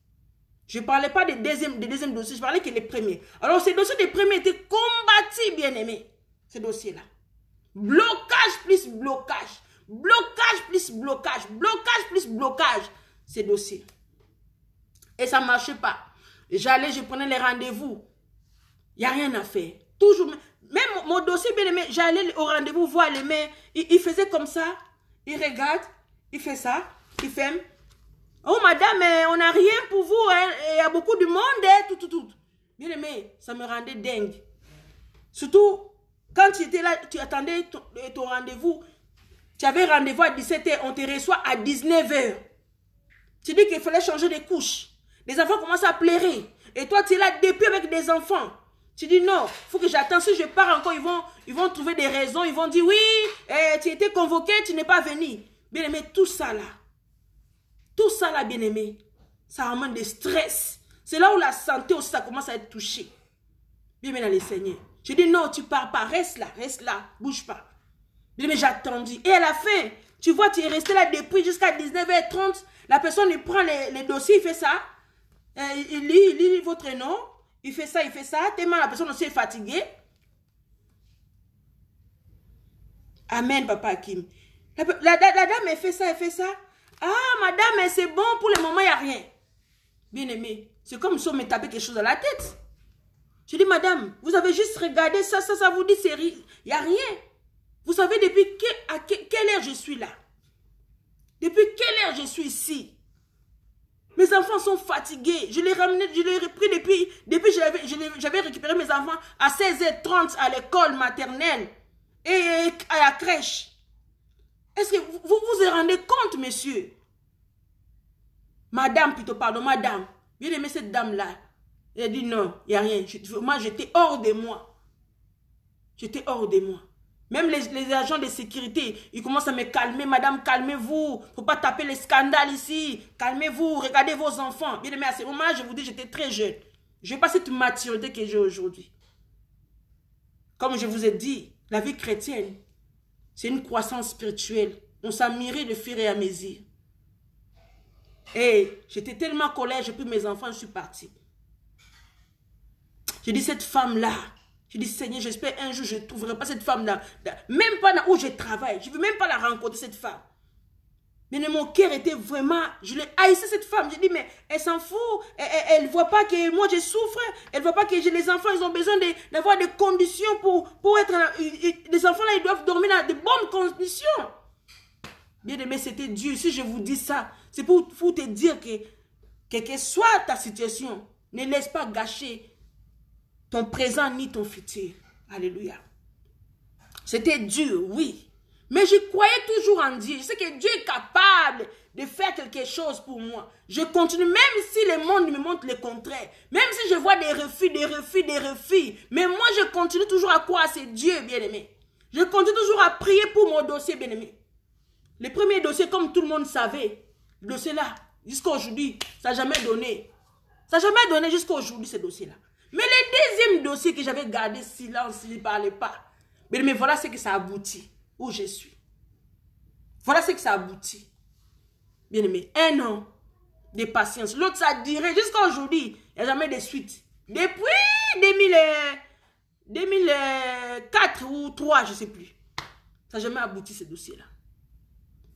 Je ne parlais pas des deuxièmes dossiers, je parlais que les premiers. Alors, ces dossiers des premiers étaient combattus, bien aimés. Ces dossiers-là. Blocage plus blocage. Blocage plus blocage. Blocage plus blocage. Ces dossiers. Et ça ne marchait pas. J'allais, je prenais les rendez-vous. Il n'y a rien à faire. Toujours. Même mon dossier, bien aimé, j'allais au rendez-vous voir les mains. Il faisait comme ça. Il regarde. Il fait ça. Il ferme. Oh madame, on n'a rien pour vous, hein. Il y a beaucoup de monde, hein. Tout. Bien aimé, ça me rendait dingue. Surtout, quand tu étais là, tu attendais ton rendez-vous, tu avais rendez-vous à 17 h, on te reçoit à 19 h. Tu dis qu'il fallait changer de couches. Les enfants commencent à pleurer. Et toi, tu es là depuis avec des enfants. Tu dis non, il faut que j'attends. Si je pars encore, ils vont trouver des raisons. Ils vont dire oui, tu étais convoqué, tu n'es pas venu. Bien aimé, tout ça là, bien aimé, ça amène des stress. C'est là où la santé aussi, ça commence à être touchée. Bien aimé dans les Seigneurs. Je dis non, tu pars pas, reste là, bouge pas. Bien aimé, j'ai attendu. Et à la fin, tu vois, tu es resté là depuis jusqu'à 19 h 30. La personne, il prend les dossiers, il fait ça. Il lit votre nom. Il fait ça. Tellement la personne aussi est fatiguée. Amen, papa Hakim. La dame, elle fait ça. Ah, madame, c'est bon, pour le moment, il n'y a rien. Bien aimé, c'est comme si on me tapait quelque chose dans la tête. Je dis, madame, vous avez juste regardé ça vous dit, il n'y a rien. Vous savez depuis à quelle heure je suis là? Depuis quelle heure je suis ici? Mes enfants sont fatigués. Je les repris depuis j'avais récupéré mes enfants à 16 h 30 à l'école maternelle et à la crèche. Est-ce que vous vous rendez compte, monsieur? Madame, plutôt, pardon, madame. Bien aimé cette dame-là. Elle a dit non, il n'y a rien. Moi, j'étais hors de moi. J'étais hors de moi. Même les agents de sécurité, ils commencent à me calmer. Madame, calmez-vous. Il ne faut pas taper les scandales ici. Calmez-vous, regardez vos enfants. Bien aimé, à ce moment-là, je vous dis, j'étais très jeune. Je n'ai pas cette maturité que j'ai aujourd'hui. Comme je vous ai dit, la vie chrétienne, c'est une croissance spirituelle. On s'admirait de fur et à mesure. Et j'étais tellement en colère, j'ai pris mes enfants, je suis partie. J'ai dit, cette femme-là, j'ai dit, Seigneur, j'espère un jour je ne trouverai pas cette femme-là. Même pas là où je travaille. Je ne veux même pas la rencontrer, cette femme. Mais mon cœur était vraiment... Je l'ai haïssé, cette femme. J'ai dit, mais elle s'en fout. Elle ne voit pas que moi, je souffre. Elle ne voit pas que les enfants, ils ont besoin d'avoir des conditions pour être... Les enfants, là, ils doivent dormir dans de bonnes conditions. Bien aimé, c'était Dieu. Si je vous dis ça, c'est pour te dire que, quelle que soit ta situation, ne laisse pas gâcher ton présent ni ton futur. Alléluia. C'était dur, oui. Mais je croyais toujours en Dieu. Je sais que Dieu est capable de faire quelque chose pour moi. Je continue, même si le monde me montre le contraire. Même si je vois des refus. Mais moi, je continue toujours à croire à ce Dieu, bien-aimé. Je continue toujours à prier pour mon dossier, bien-aimé. Le premier dossier, comme tout le monde savait, le dossier là, jusqu'à aujourd'hui, ça n'a jamais donné. Ça n'a jamais donné jusqu'à aujourd'hui, ce dossier-là. Mais le deuxième dossier que j'avais gardé silence, il ne parlait pas. Mais voilà ce que ça aboutit. Où je suis. Voilà ce que ça aboutit. Bien aimé, 1 an de patience. L'autre, ça a duré jusqu'à aujourd'hui. Il n'y a jamais de suite. Depuis 2004 ou 2003, je ne sais plus. Ça n'a jamais abouti, ce dossier-là.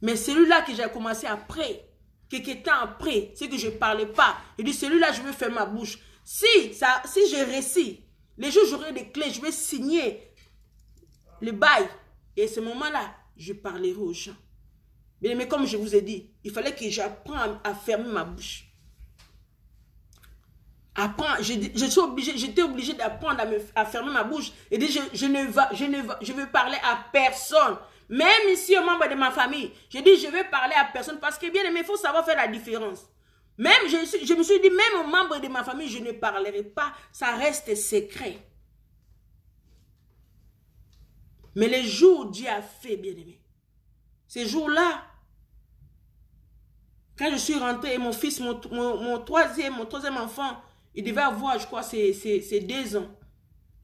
Mais celui-là que j'ai commencé après, quelques temps après, c'est que je ne parlais pas. Je dis, celui-là, je vais faire ma bouche. Si je réussis, les jours j'aurai des clés, je vais signer le bail. Et à ce moment-là, je parlerai aux gens. Mais comme je vous ai dit, il fallait que j'apprenne à fermer ma bouche. J'étais obligée d'apprendre à fermer ma bouche et dire je veux parler à personne. Même ici, aux membres de ma famille, je dis je vais parler à personne parce que bien aimé, il faut savoir faire la différence. Même, je me suis dit, même aux membres de ma famille, je ne parlerai pas, ça reste secret. Mais les jours où Dieu a fait, bien aimé, ces jours-là, quand je suis rentrée, mon fils, mon troisième enfant, il devait avoir, je crois, c'est 2 ans.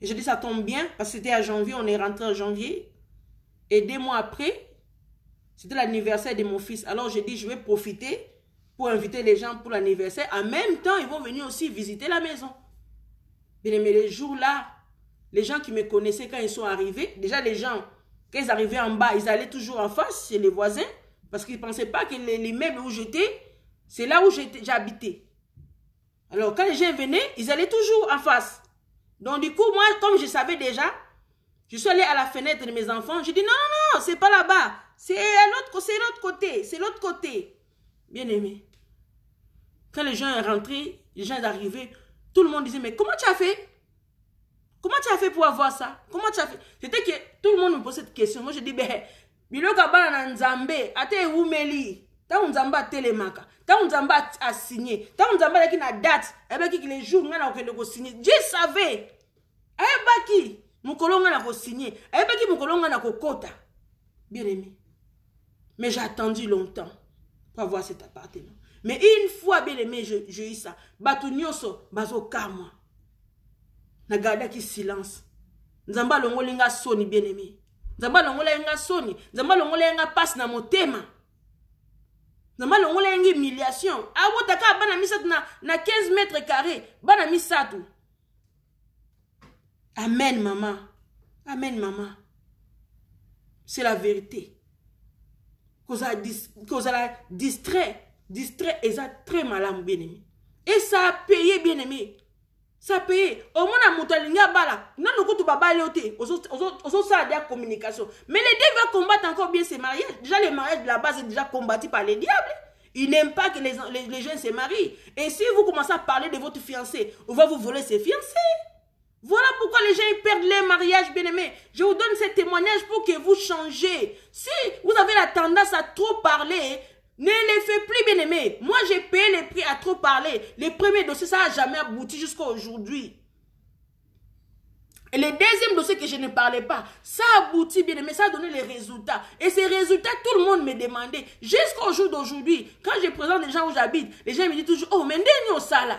Et je dis, ça tombe bien, parce que c'était à janvier, on est rentré en janvier. Et 2 mois après, c'était l'anniversaire de mon fils. Alors, je dis, je vais profiter pour inviter les gens pour l'anniversaire. En même temps, ils vont venir aussi visiter la maison. Mais les jours-là, les gens qui me connaissaient quand ils sont arrivés, déjà les gens, quand ils arrivaient en bas, ils allaient toujours en face chez les voisins, parce qu'ils ne pensaient pas que l'immeuble où j'étais, c'est là où j'habitais. Alors, quand les gens venaient, ils allaient toujours en face. Donc, du coup, moi, comme je savais déjà, je suis allée à la fenêtre de mes enfants. Je dis, non, c'est pas là-bas. C'est l'autre côté. C'est l'autre côté. Bien aimé. Quand les gens sont rentrés, les gens sont arrivés, tout le monde disait, mais comment tu as fait? Comment tu as fait pour avoir ça? Comment tu as fait? C'était que tout le monde me posait cette question. Moi, je dis, ben, biloka bana na nzambe, ate umeli. Ta nzamba telemaka. Ta nzamba a signé. Ta nzamba qui na date. Ebe ki les jours ngana okende ko signer. Dieu savait. Ebe ki mukolo ngana ko signer. Ebe ki mukolo ngana ko kota. Bien aimé. Mais j'ai attendu longtemps pour avoir cet appartement. Mais une fois bien aimé, je eu ça. Batu nyoso bazo kama. Na garda ki silence. Nzamba longolinga soni bien aimé. Nzamba longolinga soni. Nzamba longolinga passe na motema. Nzamba longolinga humiliation. Awo taka bana misatu na 15 mètres carrés. Bana misatu. Amen maman. Amen maman. C'est la vérité. Cause la distrait et ça très malin bien aimé. Et ça a payé bien aimé. Ça a payé. Au moins à Moutalinga bala. Non nous tu baba léoté. Oso ça la communication. Mais les deux veulent combattre encore bien ces mariages. Déjà les mariages de la base est déjà combattu par les diables. Ils n'aiment pas que les jeunes se marient. Et si vous commencez à parler de votre fiancé, on va vous voler ses fiancés. Voilà pourquoi les gens ils perdent les mariages, bien aimés. Je vous donne ces témoignages pour que vous changez. Si vous avez la tendance à trop parler, ne les faites plus, bien aimés. Moi, j'ai payé les prix à trop parler. Les premiers dossiers, ça n'a jamais abouti jusqu'à aujourd'hui. Et le deuxième dossier que je ne parlais pas, ça a abouti, bien aimé, ça a donné les résultats. Et ces résultats, tout le monde me demandait. Jusqu'au jour d'aujourd'hui, quand je présente les gens où j'habite, les gens me disent toujours, oh, mais ndeni ça là.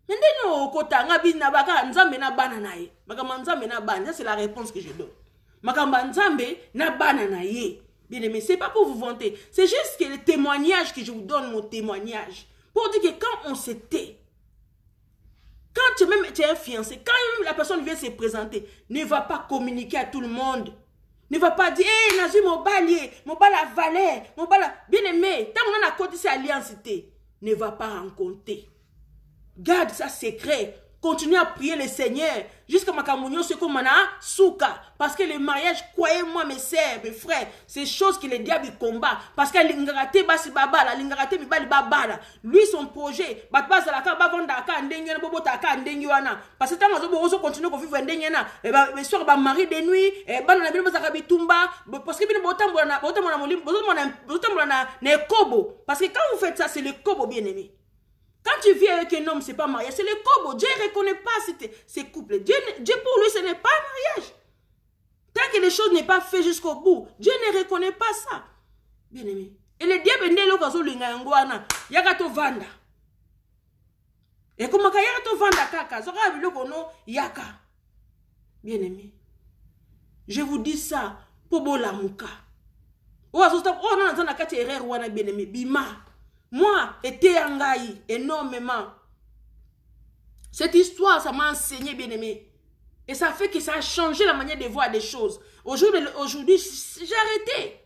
Mais ndeni kota ngabi na baka nzambe na bana na ye. Makamba nzambe na bana, ça c'est la réponse que je donne. Makamba nzambe na bana na ye. Bien aimé, c'est pas pour vous vanter. C'est juste que le témoignage que je vous donne, mon témoignage. Pour dire que quand on s'était, quand tu es un fiancé, quand même la personne vient se présenter, ne va pas communiquer à tout le monde. Ne va pas dire, hé, Nazi, mon balier, mon bal à valet, mon bal à... Bien aimé, tant qu'on a côté cette alliance, ne va pas rencontrer. Garde ça secret. Continue à prier le Seigneur jusqu'à ma communion, ce qu'on m'a souka. Parce que le mariage, croyez-moi, mes sœurs, mes frères, c'est chose que le diable combat. Parce que l'ingarate basi babala, l'ingarate bibali babala. Lui, son projet, batbasa la ka bavanda ka ndengena bobota ka ndengiwana. Parce que tant qu'on continue à vivre ndengena, et ben soir ba mari de nuit, et ben na bino bazaka bitumba, parce que bino botambola na molim, botambola na kobo. Parce que quand vous faites ça, c'est le kobo bien aimé. Quand tu vis avec un homme, ce n'est pas mariage, c'est le kobo. Dieu ne reconnaît pas ces couples. Dieu pour lui, ce n'est pas un mariage. Tant que les choses n'est pas faites jusqu'au bout, Dieu ne reconnaît pas ça. Bien aimé. Et le diable n'est pas là, il y a vanda. Et comment il y a vanda kaka, yaka. Bien aimé. Je vous dis ça pour bolamuka. Oh non, non, kati erreur wana bien aimé, bima. Moi, était engaï énormément. Cette histoire, ça m'a enseigné, bien aimé. Et ça fait que ça a changé la manière de voir des choses. Aujourd'hui, j'ai arrêté.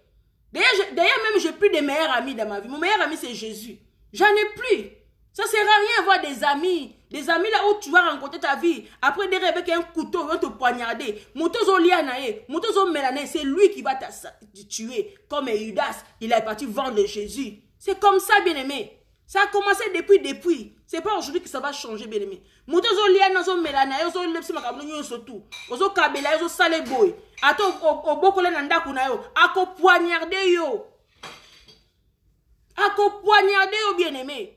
D'ailleurs, même, j'ai plus de meilleurs amis dans ma vie. Mon meilleur ami, c'est Jésus. J'en ai plus. Ça ne sert à rien d'avoir des amis. Des amis là où tu vas rencontrer ta vie. Après, derrière avec un couteau, ils vont te poignarder. C'est lui qui va te tuer. Comme Judas, il est parti vendre Jésus. C'est comme ça, bien-aimé. Ça a commencé depuis. C'est pas aujourd'hui que ça va changer, bien-aimé. Motozo liana zo melana yo zo lepsi makabno nyo sotu. Ozo kabela yo zo sale boy. Ato obokole na ndaku na yo, ako poignarder yo. Ako poignarder yo, bien-aimé.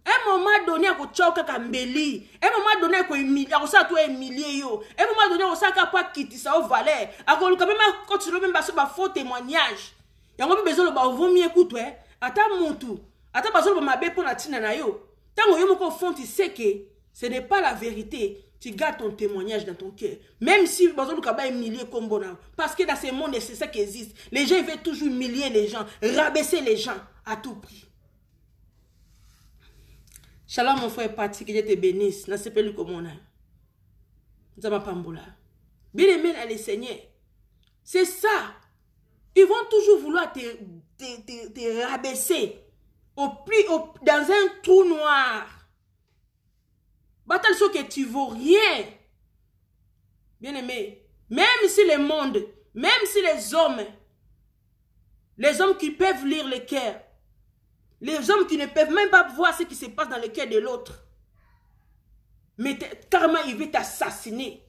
Un moment donné, ako choka kambeli. Un moment donné, ako humilier yo. Un moment donné, ako saka pa kiti sa o valer. Ako luka même continuer même ba faux témoignage. Yango besoin ba vomi écoute ata muntu. Ata bazolo ba mabe pona tina na yo. Tant yo moko fond tu sais que ce n'est pas la vérité. Tu gardes ton témoignage dans ton cœur. Même si bazolo ka ba humilier comme bona. Parce que dans ce monde c'est ça qui existe. Les gens veulent toujours humilier les gens, rabaisser les gens à tout prix. Shalom mon frère Patrick, que Dieu te bénisse. N'a pas lu comme on a. Zama Pambola. Bien aimé les Seigneur. C'est ça. Ils vont toujours vouloir te rabaisser dans un trou noir. Bataille sur que tu vaux rien. Bien aimé. Même si le monde, même si les hommes qui peuvent lire le cœur, les hommes qui ne peuvent même pas voir ce qui se passe dans le cœur de l'autre. Mais carrément, il veut t'assassiner.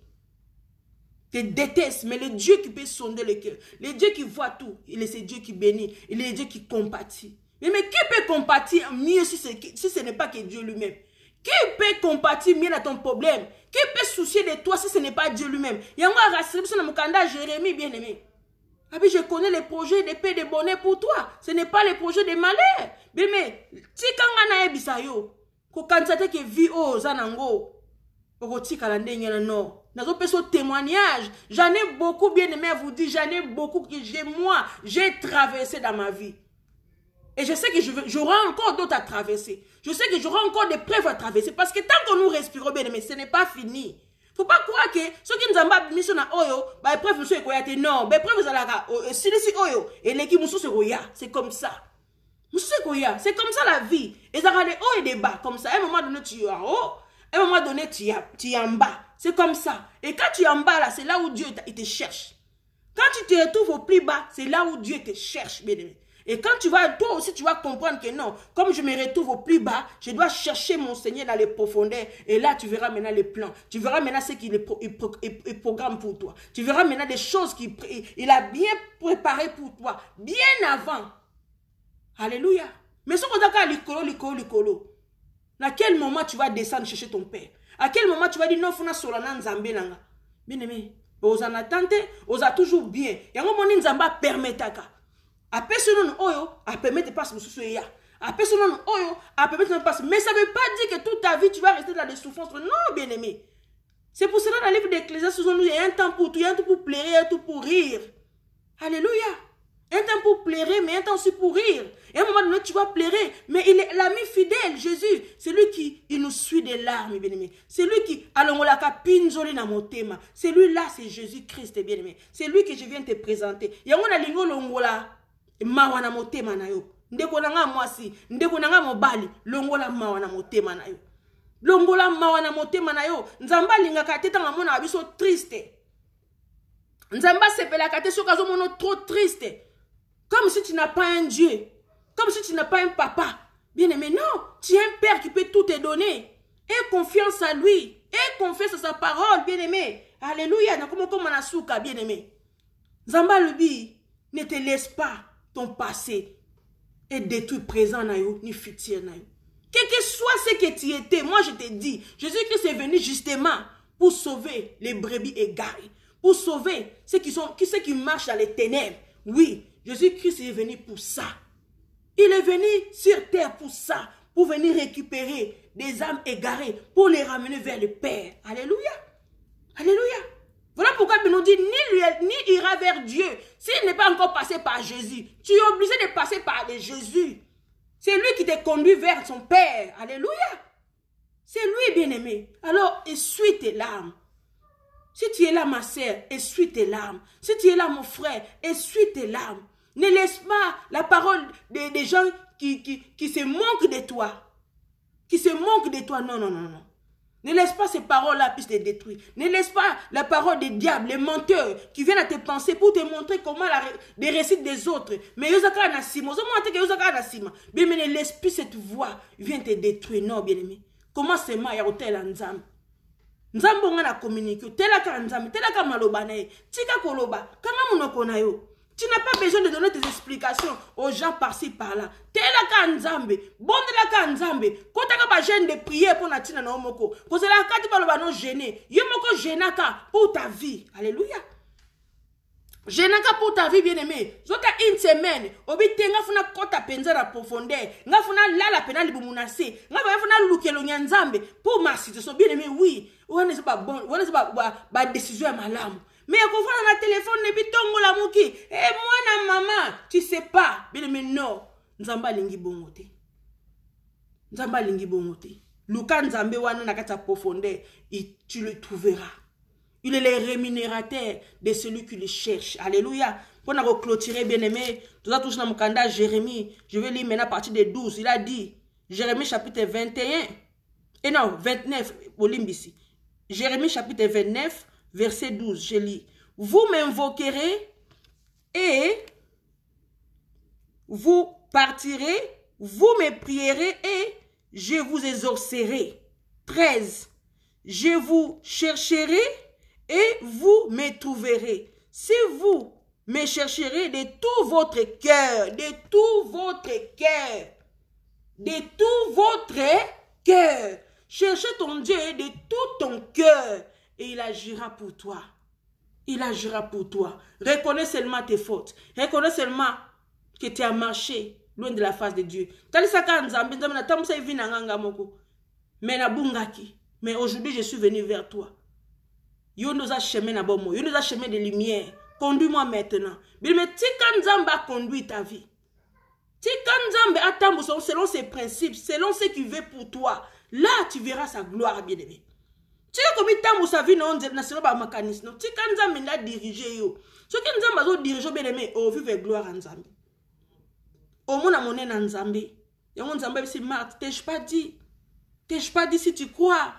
Te déteste. Mais le Dieu qui peut sonder le cœur, le Dieu qui voit tout, il est ce Dieu qui bénit, il est le Dieu qui compatit. Mais qui peut compatir mieux si ce n'est pas que Dieu lui-même? Qui peut compatir mieux à ton problème? Qui peut soucier de toi si ce n'est pas Dieu lui-même? Il y a un rassuré sur le candidat Jérémie, bien aimé. Ah puis je connais les projets de paix et de bonheur pour toi. Ce n'est pas les projets de malheur. Mais si quand on a bisayo, quand on que vie aux anango, au non. Dans un témoignage, j'en ai beaucoup bien aimé à vous dire, j'en ai beaucoup que j'ai traversé dans ma vie. Et je sais que j'aurai encore d'autres à traverser. Je sais que j'aurai encore des preuves à traverser. Parce que tant que nous respirons bien aimé, ce n'est pas fini. Faut pas croire que ceux qui nous ont pas mis sur la oyo, bah preuve monsieur koyate non, bah preuve ça la si oyo et l'équipe musu se koya, c'est comme ça. Musu se koya, c'est comme ça la vie. Et ça regarde haut et des bas comme ça. À un moment donné tu es en haut, à un moment donné tu es en bas. C'est comme ça. Et quand tu es en bas là, c'est là où Dieu il te cherche. Quand tu te retrouves au plus bas, c'est là où Dieu te cherche, bien aimé. Et quand tu vas, toi aussi, tu vas comprendre que non, comme je me retrouve au plus bas, je dois chercher mon Seigneur dans les profondeurs. Et là, tu verras maintenant les plans. Tu verras maintenant ce qu'il programme pour toi. Tu verras maintenant des choses qu'il a bien préparées pour toi, bien avant. Alléluia. Mais ce qu'on a l'icolo. À quel moment tu vas descendre chercher ton Père? À quel moment tu vas dire non, funa solana nzambe nanga? Bien aimé, aux en attente, aux a toujours bien. Et à un moment, nzamba permettaka. Après ce nom oyo, a permettre de passer le souci ya. Après ce nom oyo, a permettre de passer. Mais ça ne veut pas dire que toute ta vie tu vas rester dans des souffrances. Non, bien aimé. C'est pour cela dans le livre d'Ecclésiaste, il y a un temps pour tout, il y a un temps pour pleurer, il y a un temps pour rire. Alléluia. Un temps pour pleurer, mais un temps aussi pour rire. Et à un moment donné, tu vas pleurer. Mais il est l'ami fidèle, Jésus. C'est lui qui il nous suit des larmes, bien aimé. C'est lui qui, c'est lui là, c'est Jésus-Christ, bien aimé. C'est lui que je viens te présenter. Il y a un lingo longola. Mawana motema na yo. Ndeko nanga mwasi, ndeko nanga mobali, longola mawana motema na yo. Longola mawana motema na yo. Nzamba linga kateta ngamona abiso triste. Nzamba sepela kate sokazo mono trop triste. Comme si tu n'as pas un Dieu. Comme si tu n'as pas un papa. Bien aimé, non. Tu as un père qui peut tout te donner. Aie confiance à lui. Aie confiance à sa parole, bien aimé. Alléluia. Nakomo manasuka, bien aimé. Nzamba lubi, ne te laisse pas ton passé et détruire présent ni futur. Quel que soit ce que tu étais, moi je te dis, Jésus-Christ est venu justement pour sauver les brebis égarées, pour sauver ceux qui marchent dans les ténèbres. Oui, Jésus-Christ est venu pour ça. Il est venu sur terre pour ça, pour venir récupérer des âmes égarées, pour les ramener vers le Père. Alléluia. Alléluia. Voilà pourquoi il nous dit, ni ira vers Dieu, s'il n'est pas encore passé par Jésus. Tu es obligé de passer par Jésus. C'est lui qui te conduit vers son Père. Alléluia. C'est lui, bien-aimé. Alors, essuie tes larmes. Si tu es là, ma sœur, essuie tes larmes. Si tu es là, mon frère, essuie tes larmes. Ne laisse pas la parole des gens qui se moquent de toi. Qui se moquent de toi. Non, non, non, non. Ne laisse pas ces paroles-là puissent te détruire. Ne laisse pas la parole des diables, les menteurs qui viennent à te penser pour te montrer comment les récits des autres. Mais Yosaka Nassima, bien aimé, ne laisse plus cette voix vient te détruire. Non, bien aimé. Comment c'est ma yarotel Nzambe? Nzambe on a communiqué. Telaka Nzambe, telaka malobanae, tika koloba, kama monoko na yo. Tu n'as pas besoin de donner tes explications aux gens par-ci, par-là. Telaka Nzambe, bondelaka Nzambe, kotaka ba gêne de prier pour natina na omoko. Kozela kati ba loba non gêné. Yomoko gênaka pour ta vie. Alléluia. Gênaka pour ta vie, bien-aimé. Zota une semaine, obite nga funa kota penza na profondeur, nga funa lala pena libumunase, nga funa lukelo nyanzambe pour ma situation, bien-aimé, oui. On est pas bon, on est pas décision à malamu. Mais quand on a un téléphone, ne bitongo la muki. Et moi, maman, tu sais pas. Bien, mais non. Nzamba lingi bongote. Nzamba lingi bongote. Luka nzambe wana na kata profondeur, tu le trouveras. Il est le rémunérateur de celui qui le cherche. Alléluia. Pour nous clôturer, bien aimé, tout ça touche dans mon candidat Jérémie. Je vais lire maintenant à partir de 12. Il a dit, Jérémie chapitre 21. Et non, 29, Olimbisi. Jérémie chapitre 29. Verset 12, je lis. Vous m'invoquerez et vous partirez, vous me prierez et je vous exaucerai. 13. Je vous chercherai et vous me trouverez. Si vous me chercherez de tout votre cœur, de tout votre cœur, de tout votre cœur. Cherchez ton Dieu de tout ton cœur. Et il agira pour toi. Il agira pour toi. Reconnais seulement tes fautes. Reconnais seulement que tu as marché loin de la face de Dieu. Mais aujourd'hui, je suis venu vers toi. Yo nous a chemin na bon. Yo nous a chemin de lumière. Conduis-moi maintenant. Mais Tika Nzamba conduit ta vie. Tika Nzamba attend selon ses principes, selon ce qu'il veut pour toi. Là, tu verras sa gloire, bien-aimé. Tu sais combien de temps vous savez non national ba mécanisme tu quand Nzambe l'a dirigé yo ce que Nzambe zo diriger bien aimé au vive gloire en Nzambe au mona monnaie na Nzambe et on Nzambe c'est Marthe t'ai pas dit si tu crois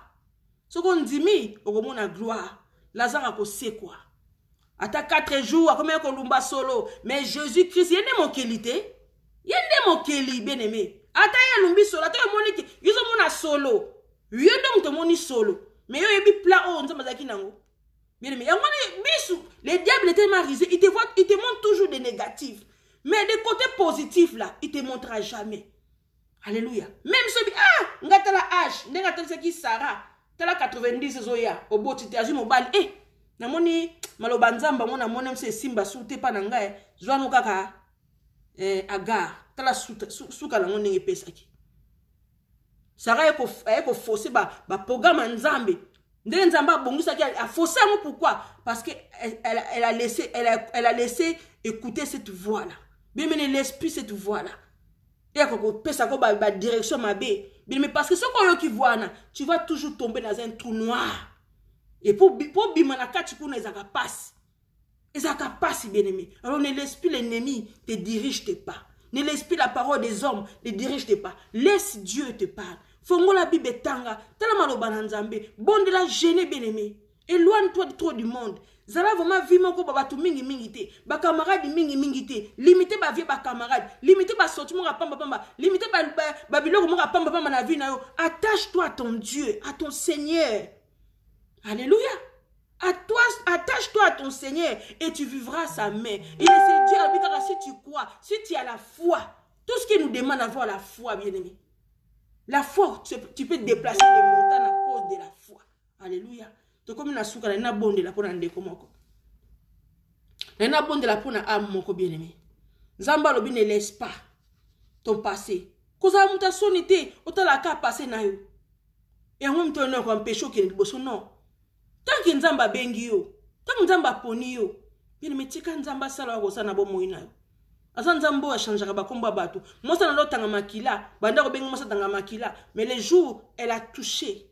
ce qu'on dit mi au mona gloire Lazare ko c'est quoi ata 4 jours combien ko lumba solo mais Jésus Christ il est mon qualité il est mon qualité bien aimé ata ya lumbi solo ata monique ils ont mona solo yo donc te moni solo. Mais il y a plat oh on s'amazaki nango. Bien mais les diables étaient marisés, il te montre toujours des négatifs. Mais des côtés positifs là, il te montrera jamais. Alléluia. Même celui ngata la H, ngata la qui Sarah, tala 90 zoya, au beau titi azu mobile namoni maloba nzamba mona mona mse simba soute pa nanga zwanu kaka agar, tala suka la ngone pesaki. Sarah est faussé ba programme Nzambe. Nzamba bongisa qui a faussé pourquoi? Parce que elle a laissé écouter cette voix là. Bien mais l'esprit cette voix là. Et quand pesa ko ba direction mabe. Bien mais parce que ce qu'on qui voit là, tu vas toujours tomber dans un trou noir. Et pour bimanaka tu connais ça passe. Et ça passe bien aimé. Alors ne laisse plus l'ennemi te dirige pas. Ne laisse plus la parole des hommes te dirige pas. Laisse Dieu te parler. Fongo la Bible tanga, tala maloba na Nzambe, bon de la gêner bien aimé. Éloigne-toi de trop du monde. Zala vraiment vie moko ba batu mingi mingi te, ba camarade mingi te, limiter ba vie ba camarade, limiter ba sorti mo pamba, limiter ba biloko mo pamba na vie na yo. Attache-toi à ton Dieu, à ton Seigneur. Alléluia. Attache-toi à ton Seigneur et tu vivras sa main. Il est Dieu habitera si tu crois, si tu as la foi. Tout ce qui nous demande d'avoir la foi, bien aimé. La foi, tu peux te déplacer des montagnes à cause de la foi. Alléluia. Donc comme na souka na bonde la pona ndeko moko. Na bonde la pona âme moko bien aimé. Nzamba lobi ne laisse pas ton passé. Koza muta sonité, otala ka passé na yo. Et on me tourne comme pécho qui est bosso non. Tant que Nzamba bengi yo, tant que Nzamba poni yo. Bien aimé tika Nzamba sala ko sana bo moina yo. Azan Nzambo a changé ba komba bato. Moi ça na lotanga makila, banda ko bengi moi ça tanga makila, mais le jour elle a touché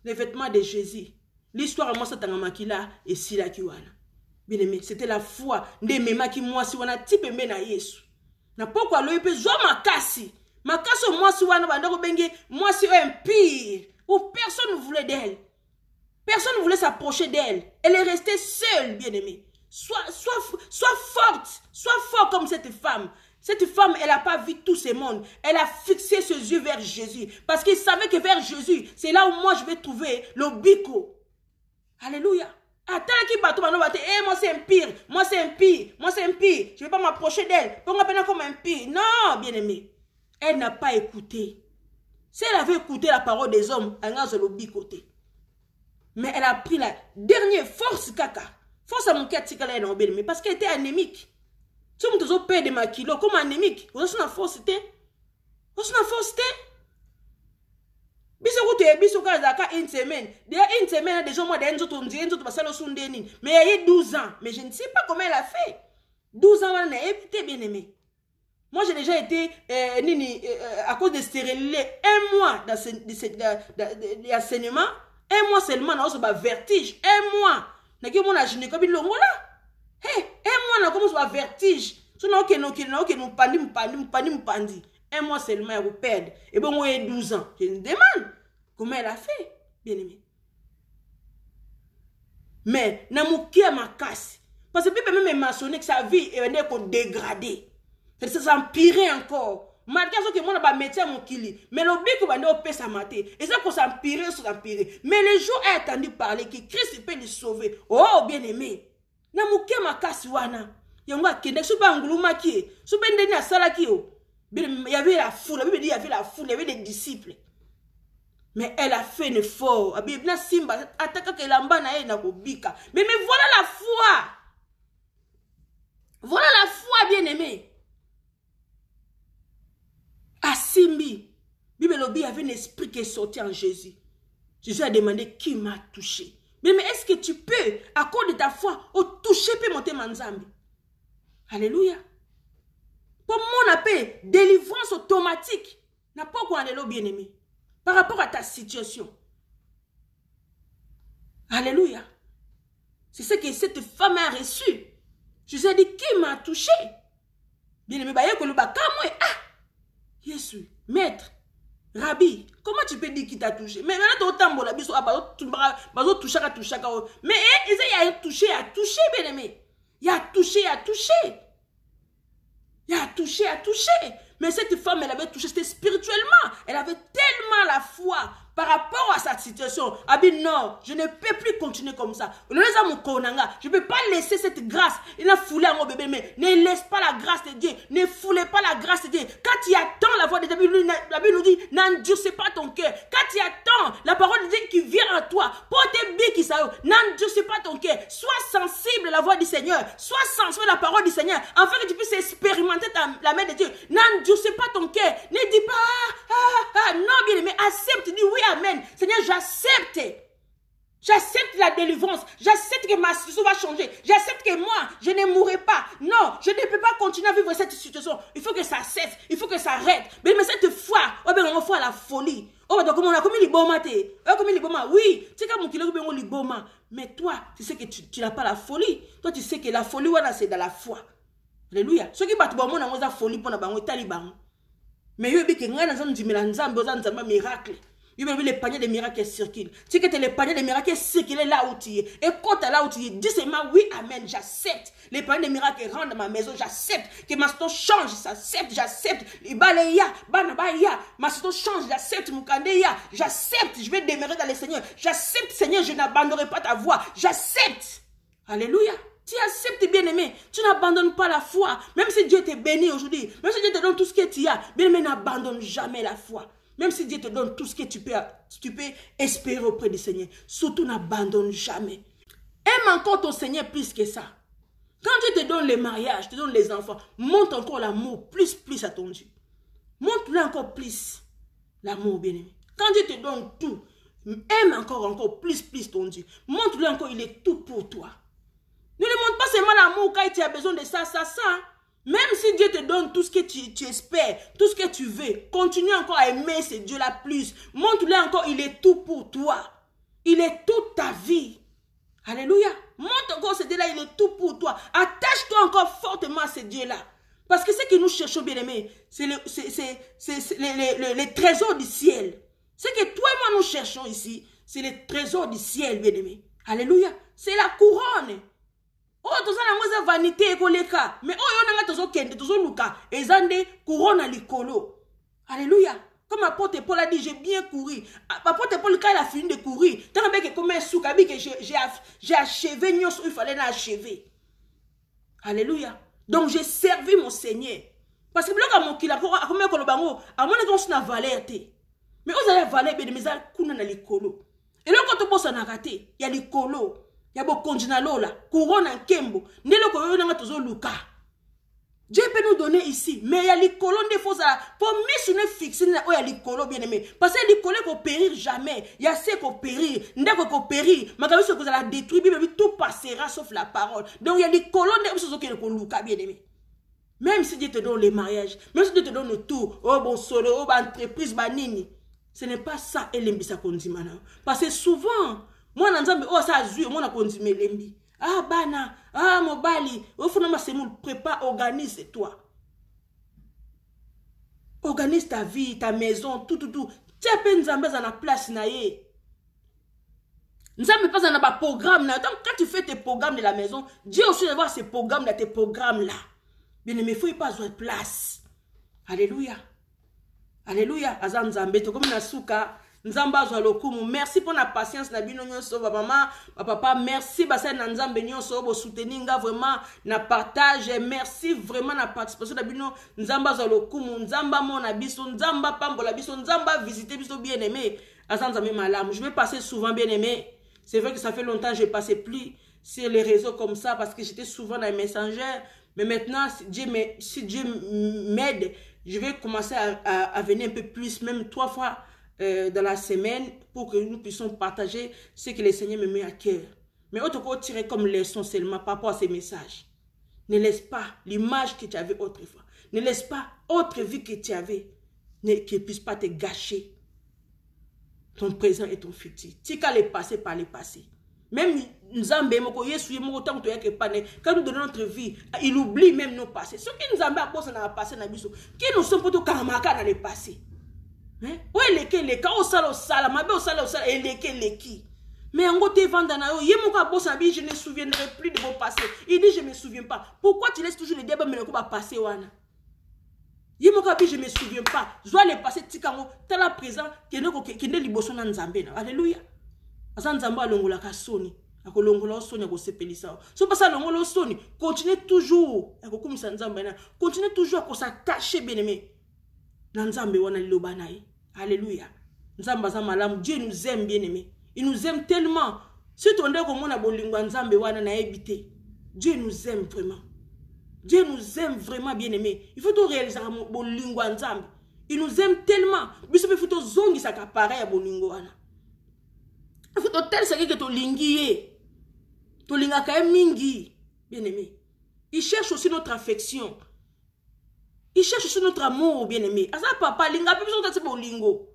les vêtements de Jésus. L'histoire moi ça tanga makila et sila kiwana. Bien aimé, c'était la foi. Nde mema ki mwasi wana type mbe na Yesu. Na poko aloyi pe zo makasi. Makasi mwasi wana bandako bengi mwasi impire. Où personne ne voulait d'elle. Personne ne voulait s'approcher d'elle. Elle est restée seule, bien aimée. Sois forte. Sois fort comme cette femme. Cette femme, elle n'a pas vu tout ce monde. Elle a fixé ses yeux vers Jésus. Parce qu'il savait que vers Jésus, c'est là où moi je vais trouver le bico. Alléluia. Attends qui bateau, moi c'est impire. Moi c'est impire. Moi c'est impire. Je ne vais pas m'approcher d'elle. Pour moi, comme impire. Non, bien aimée. Elle n'a pas écouté. Si elle avait écouté la parole des hommes, elle n'a pas le bicoté. Mais elle a pris la dernière force, caca. Force à mon cœur, mais parce qu'elle était anémique. Si vous avez payé de ma kilo, comme anémique, vous avez une force. Vous avez une force. Biso une semaine. Déjà une semaine, déjà moi, mais il y a 12 ans. Mais je ne sais pas comment elle a fait. 12 ans, elle a été bien aimée. Moi, j'ai déjà été, à cause de stérilité, un mois d'enseignement. Un mois seulement, on a vertige. Un mois. Un mois, on a vertige. Un mois seulement, elle vous perd. Et bon, moi, 12 ans. Je me demande comment elle a fait, bien aimé. Mais, na moukia ma casse. Parce que même maçonné que sa vie est dégradée. Ça s'empirer encore. Malgré ce que moi, je métier à mon kili. Mais le but que je vais faire maté. Et ça, pour s'empirer, s'empirer. Mais le jour a entendu parler que Christ peut le sauver. Oh, bien aimé. Na moukia ma casse wana. Yonga kende, souba nguluma ki. Souba ndeni asala ki yo. Il y avait la foule. Il y avait la foule. Il y avait les disciples. Mais elle a fait un effort. Mais voilà la foi. Voilà la foi, bien aimé. À Simbi, Bible Lobby avait un esprit qui est sorti en Jésus. Jésus a demandé qui m'a touché. Mais est-ce que tu peux, à cause de ta foi, toucher peut monter Manzambi? Alléluia. Pour mon appel, délivrance automatique. N'a pas quoi aller bien aimé. Par rapport à ta situation. Alléluia. C'est ce que cette femme a reçu. Jésus a dit qui m'a touché? Bien aimé, Jésus, maître, Rabbi, comment tu peux dire qui t'a touché? Mais maintenant, mais il a touché, bien aimé. Il a touché. Mais cette femme, elle avait touché, c'était spirituellement. Elle avait tellement la foi par rapport à sa situation. Elle dit non, je ne peux plus continuer comme ça. Je ne peux pas laisser cette grâce. Il a foulé à mon bébé, mais ne laisse pas la grâce de Dieu. Ne foulez pas la grâce de Dieu. Quand tu attends la voix de Dieu, la Bible nous dit, n'endurcez pas ton cœur. Quand tu attends la parole de Dieu qui vient à toi, n'endurcez pas ton cœur. Sois sensible à la voix du Seigneur. Sois sensible à la parole du Seigneur. Afin que tu puisses expérimenter la main de Dieu. N'endurcez pas ton cœur. Ne dis pas, non, bien aimé, accepte, dis oui. Amen. Seigneur, j'accepte. J'accepte la délivrance. J'accepte que ma situation va changer. J'accepte que moi, je ne mourrai pas. Non, je ne peux pas continuer à vivre cette situation. Il faut que ça cesse. Il faut que ça arrête. Mais cette foi, on fait la folie. Oui, c'est comme liboma. Mais toi, tu sais que tu n'as pas la folie. Toi, tu sais que la folie, c'est dans la foi. Alléluia. Ceux qui battent la folie pour la taliban. Mais il y a des miracles. Il y a les paniers de miracles circulent. Tu sais que les paniers de miracles circulent là où tu es. Et quand tu es là où tu es, dis seulement oui, amen, j'accepte. Les paniers de miracles rentrent dans ma maison, j'accepte. Que ma situation change, j'accepte. Ma situation change, j'accepte. J'accepte, je vais demeurer dans le Seigneur. J'accepte, Seigneur, je n'abandonnerai pas ta voix. J'accepte. Alléluia. Tu acceptes, bien-aimé. Tu n'abandonnes pas la foi. Même si Dieu te bénit aujourd'hui, même si Dieu te donne tout ce que tu as, bien-aimé, n'abandonne jamais la foi. Même si Dieu te donne tout ce que tu peux espérer auprès du Seigneur. Surtout n'abandonne jamais. Aime encore ton Seigneur plus que ça. Quand Dieu te donne le mariage, te donne les enfants, montre encore l'amour plus à ton Dieu. Montre-lui encore plus l'amour, bien-aimé. Quand Dieu te donne tout, aime encore plus ton Dieu. Montre-lui encore, il est tout pour toi. Ne lui montre pas seulement l'amour quand tu as besoin de ça. Même si Dieu te donne tout ce que tu espères, tout ce que tu veux, continue encore à aimer ce Dieu-là plus. Montre-lui encore, il est tout pour toi. Il est toute ta vie. Alléluia. Montre encore ce Dieu-là, il est tout pour toi. Attache-toi encore fortement à ce Dieu-là. Parce que ce que nous cherchons, bien-aimés, c'est les trésors du ciel. Ce que toi et moi nous cherchons ici, c'est les trésors du ciel, bien-aimés. Alléluia. C'est la couronne. Oh, tout ça, c'est vanité et koleka. Mais oh, on a tout kende, tout luka. Et zande couronne à l'icolo. Alléluia. Comme apôtre Paul a dit, j'ai bien couru. Apôtre Paul, quand il a fini de courir, tant que comme un souk, j'ai achevé, il fallait l'achever. Alléluia. Donc j'ai servi mon Seigneur. Parce que bloc à mon kila, à combien qu'on bango, à mon égon na valeur te. Mais vous allez valer bien de mes al kuna na likolo. Et là quand tu bosses na raté, il y a likolo, il y a beaucoup konjinalo là, couronne en kembo, ne le koyo na tozo luka. Dieu peut nous donner ici, mais il y a likolo des fois ça. Pour mission fixer na il y a likolo bien aimé. Parce que likolo ko périr jamais. Il y a ce ko périr, ndeko ko périr. Makabi ce que ça la détruire, mais tout passera sauf la parole. Donc il y a likolo des choses que ko luka bien aimé. Même si Dieu te donne les mariages, même si Dieu te donne tout, oh bon solo, oh bon entreprise, banini, ce n'est pas ça et l'embisa kondimana. Parce que souvent, moi n'ensemble, oh ça azui, moi n'a kondimé l'embi. Ah bana, ah mobali, au fond ma semoule, prépare, organise toi. Organise ta vie, ta maison, tout. Tu as peine nzambe dans la place naie. Nzambe pas dans un programme là. Donc quand tu fais tes programmes de la maison, Dieu aussi va voir ces programmes dans tes programmes là. Bien aimé, il ne faut pas avoir de place. Alléluia. Alléluia. Azam Nzambe, to comme Nasuka, Nzamba Zalokumu. Merci pour la patience, na bino nyonso, maman, papa, merci, basa na Nzambe nyonso, bo souteninga vraiment, na partage, merci vraiment na participation na bino, Nzamba Zalokumu, Nzamba mon abiso, Nzamba pambola biso, Nzamba visiter biso bien aimé. Azam Nzambe malam. Je vais passer souvent bien aimé. C'est vrai que ça fait longtemps que je ne passais plus sur les réseaux comme ça parce que j'étais souvent dans les messengers. Mais maintenant, si Dieu m'aide, je vais commencer à venir un peu plus, même 3 fois dans la semaine, pour que nous puissions partager ce que le Seigneur me met à cœur. Mais autre chose, tirer comme leçon seulement par rapport à ces messages. Ne laisse pas l'image que tu avais autrefois. Ne laisse pas autre vie que tu avais qui ne puisse pas te gâcher ton présent et ton futur. Tu qu'à les passer par les passés. Même Nzambe, quand nous donnons notre vie, il oublie même nos passés. Ce qui nous a posé dans le passé, qui nous sommes plutôt karamaka dans le passé. Où est les cas au sala, ma belle au sala, et les qui. Mais en gros, tu es vendana, je ne me souviendrai plus de vos passés. Il dit, je ne me souviens pas. Pourquoi tu laisses toujours les débats, mais le coup va passer, wana? Je ne me souviens pas. Je dois les passer, tikango, t'as la présent, qui n'est liboson dans Nzambe. Alléluia. Azanzamba longola kasoni akolongola osoni akosepelisa so pas ça longola osoni continue toujours akokumisa nzamba na continue toujours à s'attacher bien-aimé na nzambe wana liloba naye. Alléluia. Nzamba za malamu. Dieu nous aime bien-aimé, il nous aime tellement. Si tu ndeko komona bolingwa nzambe wana na ebité, Dieu nous aime vraiment. Dieu nous aime vraiment bien-aimé. Il faut tout réaliser bolingwa nzambe. Il nous aime tellement. Biso be futo zongi sa ka pareil bolingwa wana. Il faut tel ce que tu lingi, tu linga quand mingi, bien aimé. Il cherche aussi notre affection. Il cherche aussi notre amour, bien aimé. Asa papa linga peu besoin de lingo.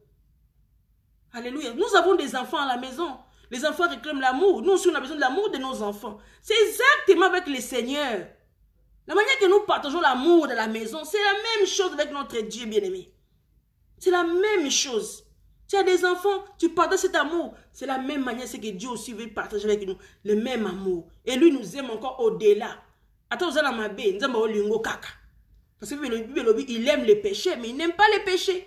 Alléluia. Nous avons des enfants à la maison. Les enfants réclament l'amour. Nous aussi on a besoin de l'amour de nos enfants. C'est exactement avec le Seigneur. La manière que nous partageons l'amour de la maison, c'est la même chose avec notre Dieu, bien aimé. C'est la même chose. Tu as des enfants, tu partages cet amour. C'est la même manière, c'est que Dieu aussi veut partager avec nous le même amour. Et lui nous aime encore au-delà. Attends, vous allez m'aber, nous avons lingo kaka. Parce que il aime les péchés, mais il n'aime pas les péchés.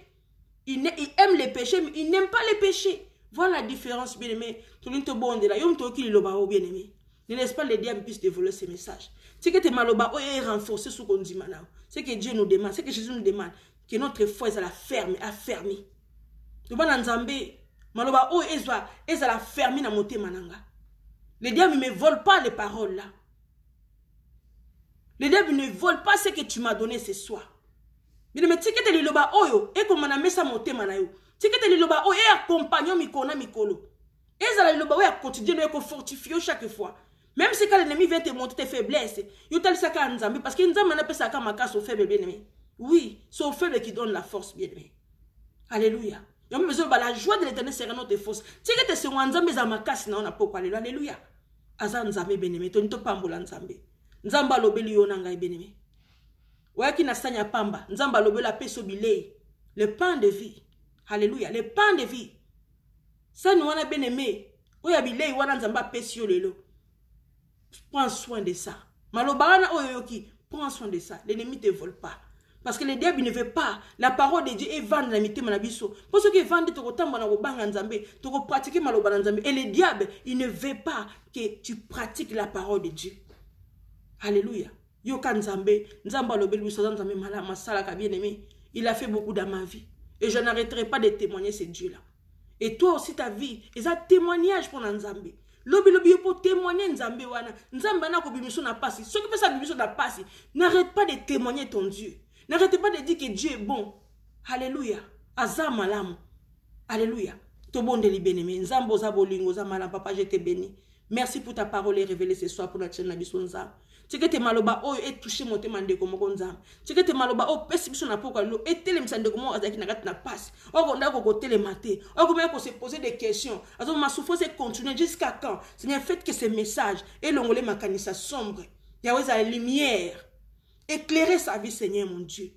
Il aime les péchés, mais il n'aime pas les péchés. Voilà la différence, bien aimé. Tout le monde est bon de là. Ne laisse pas les diables puissent dévoiler ces messages. C'est que tes maloba est renforcé sous condimana. C'est que Dieu nous demande, c'est que Jésus nous demande que notre foi est à la ferme, affermie. Les diables ne me volent pas les paroles là. Les diables ne volent pas ce que tu m'as donné ce soir. Mais tu que tu loba oyo et comme on a mis ça monter manayo. Tu que tu loba oyo et accompagnons mikona mikolo. Et ça le loba oyo quotidien et fortifier chaque fois. Même si quand l'ennemi vient te montrer tes faiblesses, il t'a dit ça quand Nzambe parce que Nzambe n'a pas ça quand maka sont faibles bien aimé. Oui, sont faibles qui donnent la force bien aimé. Alléluia. La joie de l'Éternel sera notre force. Si tu es Nzambe za makasi na on a pourquoi alléluia. aza nzambe bien-aimé to pambola nzambe nzamba lobeli yo na ngai bien-aimé waki na sanya pamba nzamba lobela peso bilei le pain de vie alléluia le pain de vie ça nous wana bien-aimé oya bilei wana nzamba pesi yo lelo prends soin de ça malobana oyoyoki prends soin de ça l'ennemi te vole pas parce que le diable ne veut pas la parole de Dieu est vendre la mité manabiso pour ceux qui vendent to kotamba na kobanga nzambe to ko pratiquer maloba nzambe et le diable il ne veut pas que tu pratiques la parole de Dieu alléluia yoka nzambe nzamba lobeli biso nzambe mala masala ka bien-aimé il a fait beaucoup dans ma vie et je n'arrêterai pas de témoigner ce Dieu là et toi aussi ta vie et ça témoignage pour nzambe lobi lobi pour témoigner nzambe wana nzambe na ko bimiso na pasi ceux qui fait ça bimiso na pasi n'arrête pas de témoigner ton Dieu. N'arrêtez pas de dire que Dieu est bon. Alléluia. Aza malamu. Alléluia. To bon de li bien-aimé. Nzambo za bolingo za malam. Papa, je te bénis. Merci pour ta parole révélée ce soir pour notre chaîne Nabiso Nzam. Tu que te maloba oh et touché mon témande comme Nzam. Tu que te maloba oh perception na poka lo et tele msande comme azaki na gat na passe. Oh konda ko tele maté. Oh comment qu'on se poser des questions. Alors ma souffrance est continuer jusqu'à quand? Seigneur, faites que ce message et l'ongolé ma canissa sombre. Yahweh la lumière. Éclairer sa vie, Seigneur mon Dieu.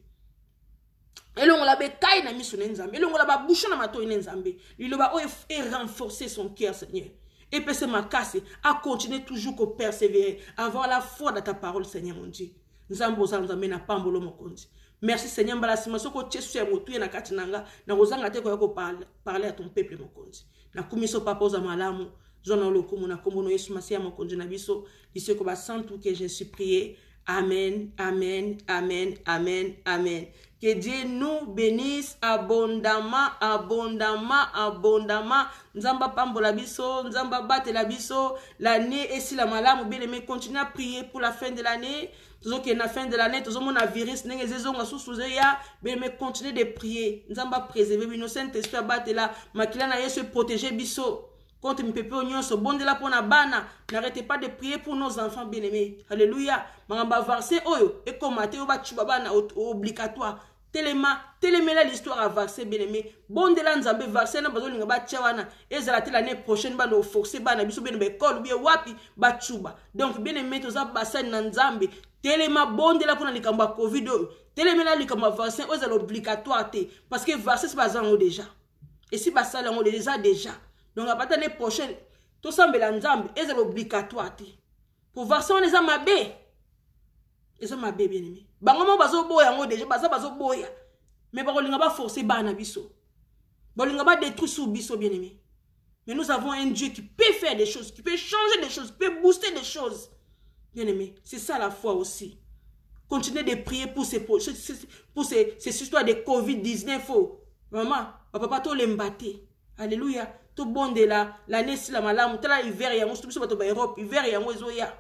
Et l'on l'a bécaille na mission nzambe. Et l'on l'a bouché na mato nzambe. Il l'a et renforcer son cœur, Seigneur. Et puis c'est ma casse à continuer toujours à persévérer, avoir la foi dans ta parole, Seigneur mon Dieu. Nzambo nzambe na pambolo mokonzi. Merci Seigneur mbalasima soko tchesu ya motu na katinanga na kozanga te ko parler à ton peuple mokonzi. Na kumiso papa za malamu. Zona lokumu na kombono Yesu Masia mokonzi na biso. Dise ko ba santu que je suis prié. Amen, amen, amen, amen, amen. Que Dieu nous bénisse abondamment, abondamment, abondamment. Nzamba pambola biso, nzamba bate la biso. L'année est si la malamu bien aimé. Continuez à prier pour la fin de l'année. Toujours qu'il y a la fin de l'année, toujours mon virus, n'engagez zonga sous ya, bien aimé. Continuez de prier. Nzamba préserver, bino Saint-Esprit bate la. Makila na Yesu protéger biso. Quand tu me peux se bon de la pour bana, n'arrêtez pas de prier pour nos enfants bien-aimés. Alléluia. Mangamba verset oyo et comme Matthieu ba chubabana obligatoire. Téléma l'histoire à verset bien-aimé. Bon de la nzambe verset na bazo linga ba chawana. Ezala l'année prochaine ba no forcer bana biso bien école bien wapi ba chuba. Donc bien-aimé toza basen na nzambe. Téléma bon de la pour na likamba Covid oyo. Téléma la likamba verset ezala obligatoire te parce que verset c'est bazango déjà. Et si ba sala ngo déjà. Donc à partir de l'année prochaine, tout ça nzambe est obligatoire. Pour voir si on les a mabé. Ils ont mabé bien aimé. Bangomo bazo boya ngo déjà bazo boya. Mais bakolinga ba forcer bana biso. Bakolinga ba détruire sous biso bien aimé. Mais nous avons un Dieu qui peut faire des choses, qui peut changer des choses, qui peut booster des choses. Bien aimé, c'est ça la foi aussi. Continuez de prier pour ces histoires de Covid-19. Maman, papa to l'embate. Alléluia. Tout bon de l'année si la malamu tala hiver yango tout biso ba Europe hiver yango ezoya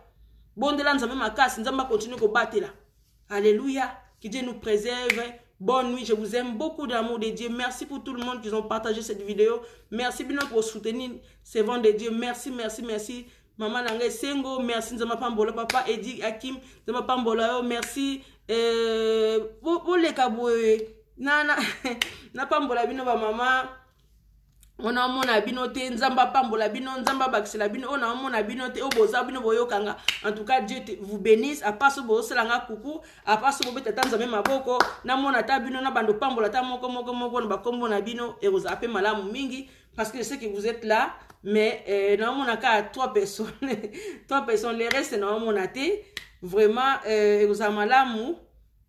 bon de la nzambe makasi nzamba continue ko battre là. Alléluia, que Dieu nous préserve. Bonne nuit, je vous aime beaucoup d'amour de Dieu. Merci pour tout le monde qui ont partagé cette vidéo. Merci bien pour soutenir ces vents de Dieu. Merci, merci, merci. Maman Nangé Sengo, merci nzamba pambola papa Edi Hakim nzamba pambola merci pour les kaboué na pambola bino ba maman. On a mon abinoté, nzamba pambola bino, nzamba baxela bino, on a mon abinoté, oboza bino boyokanga. En tout cas, Dieu vous bénisse. À part ce beau selanga coucou, à part ce beau tata nzambe maboko, na mon ata bino na bando pambola ta moko na bakombo na bino et vous appelez malamu mingi parce que je sais que vous êtes là, mais na mon aka 3 personnes, 3 personnes les restes na mon até vraiment vous a malamu.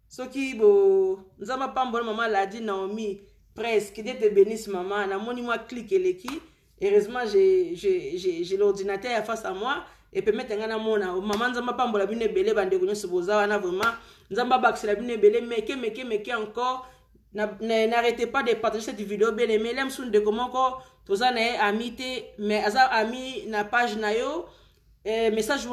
Ce qui bo nzamba pambola maman l'a dit Naomi. Presque, Dieu te bénisse maman. Na moni moi clique les qui. Heureusement j'ai l'ordinateur face à moi et peut mettre ngana mona maman nzamba pambola bine belé bande konyo soboza wana vraiment nzamba baxela bine belé meke encore n'arrêtez pas de partager cette vidéo bien aimé l'aime sous de comment encore toza na amité mais aza ami na page na yo message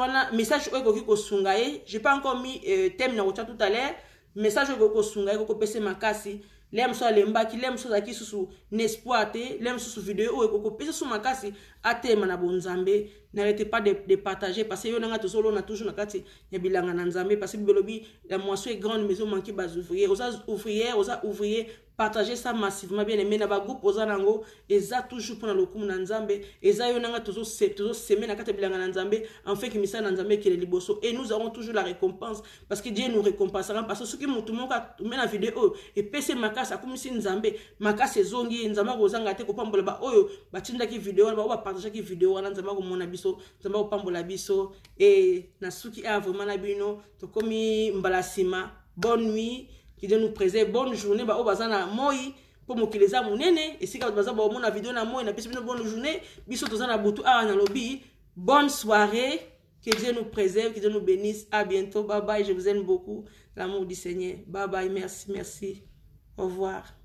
oyo ko sunga ye j'ai pas encore mis thème na tout à l'heure message oyo ko sunga ye ko pese makasi l'aime soit lembaki l'aime soitaki susu n'espoir te l'aime susu vidéo ou eko pesa sous makasi atema na bonzambe n'arrêtez pas de partager parce que yo nanga tosolo na toujours na kati ya bilanga na nzambe parce que belobi la moisson est grande maison manqué bas ouvrier osa ouvrier Partagez ça massivement, bien aimé. Naba groupe Ozanango, eza toujours pour le coup Nanzambe, eza yonanga toujours semer na kata bilanga Nanzambe, en fait que misa Nanzambe qui est liboso. Et nous aurons toujours la récompense, parce que Dieu nous récompensera. Parce que ce qui m'a tout le monde met la vidéo, et PC Makasa, comme si Nzambe, Makasa zongi, Nzamba Rozanga te kopambola ba oyo, batinda ki vidéo, ba partager ki vidéo, Nzamba ko mona biso, Nzamba ko pambola biso, et Nasuki a vraiment la bino, to komi Mbalasima, bonne nuit. Qui Dieu nous préserve, bonne journée, bah, au bazana moi, pour mon kileza mounene, et si quand bazana bah, mon vidéo na moi, na pisse une bonne journée, biso tozana boutou à na lobby, bonne soirée, que Dieu nous préserve, que Dieu nous bénisse, à bientôt, bye bye, je vous aime beaucoup, l'amour du Seigneur, bye bye, merci, merci, au revoir.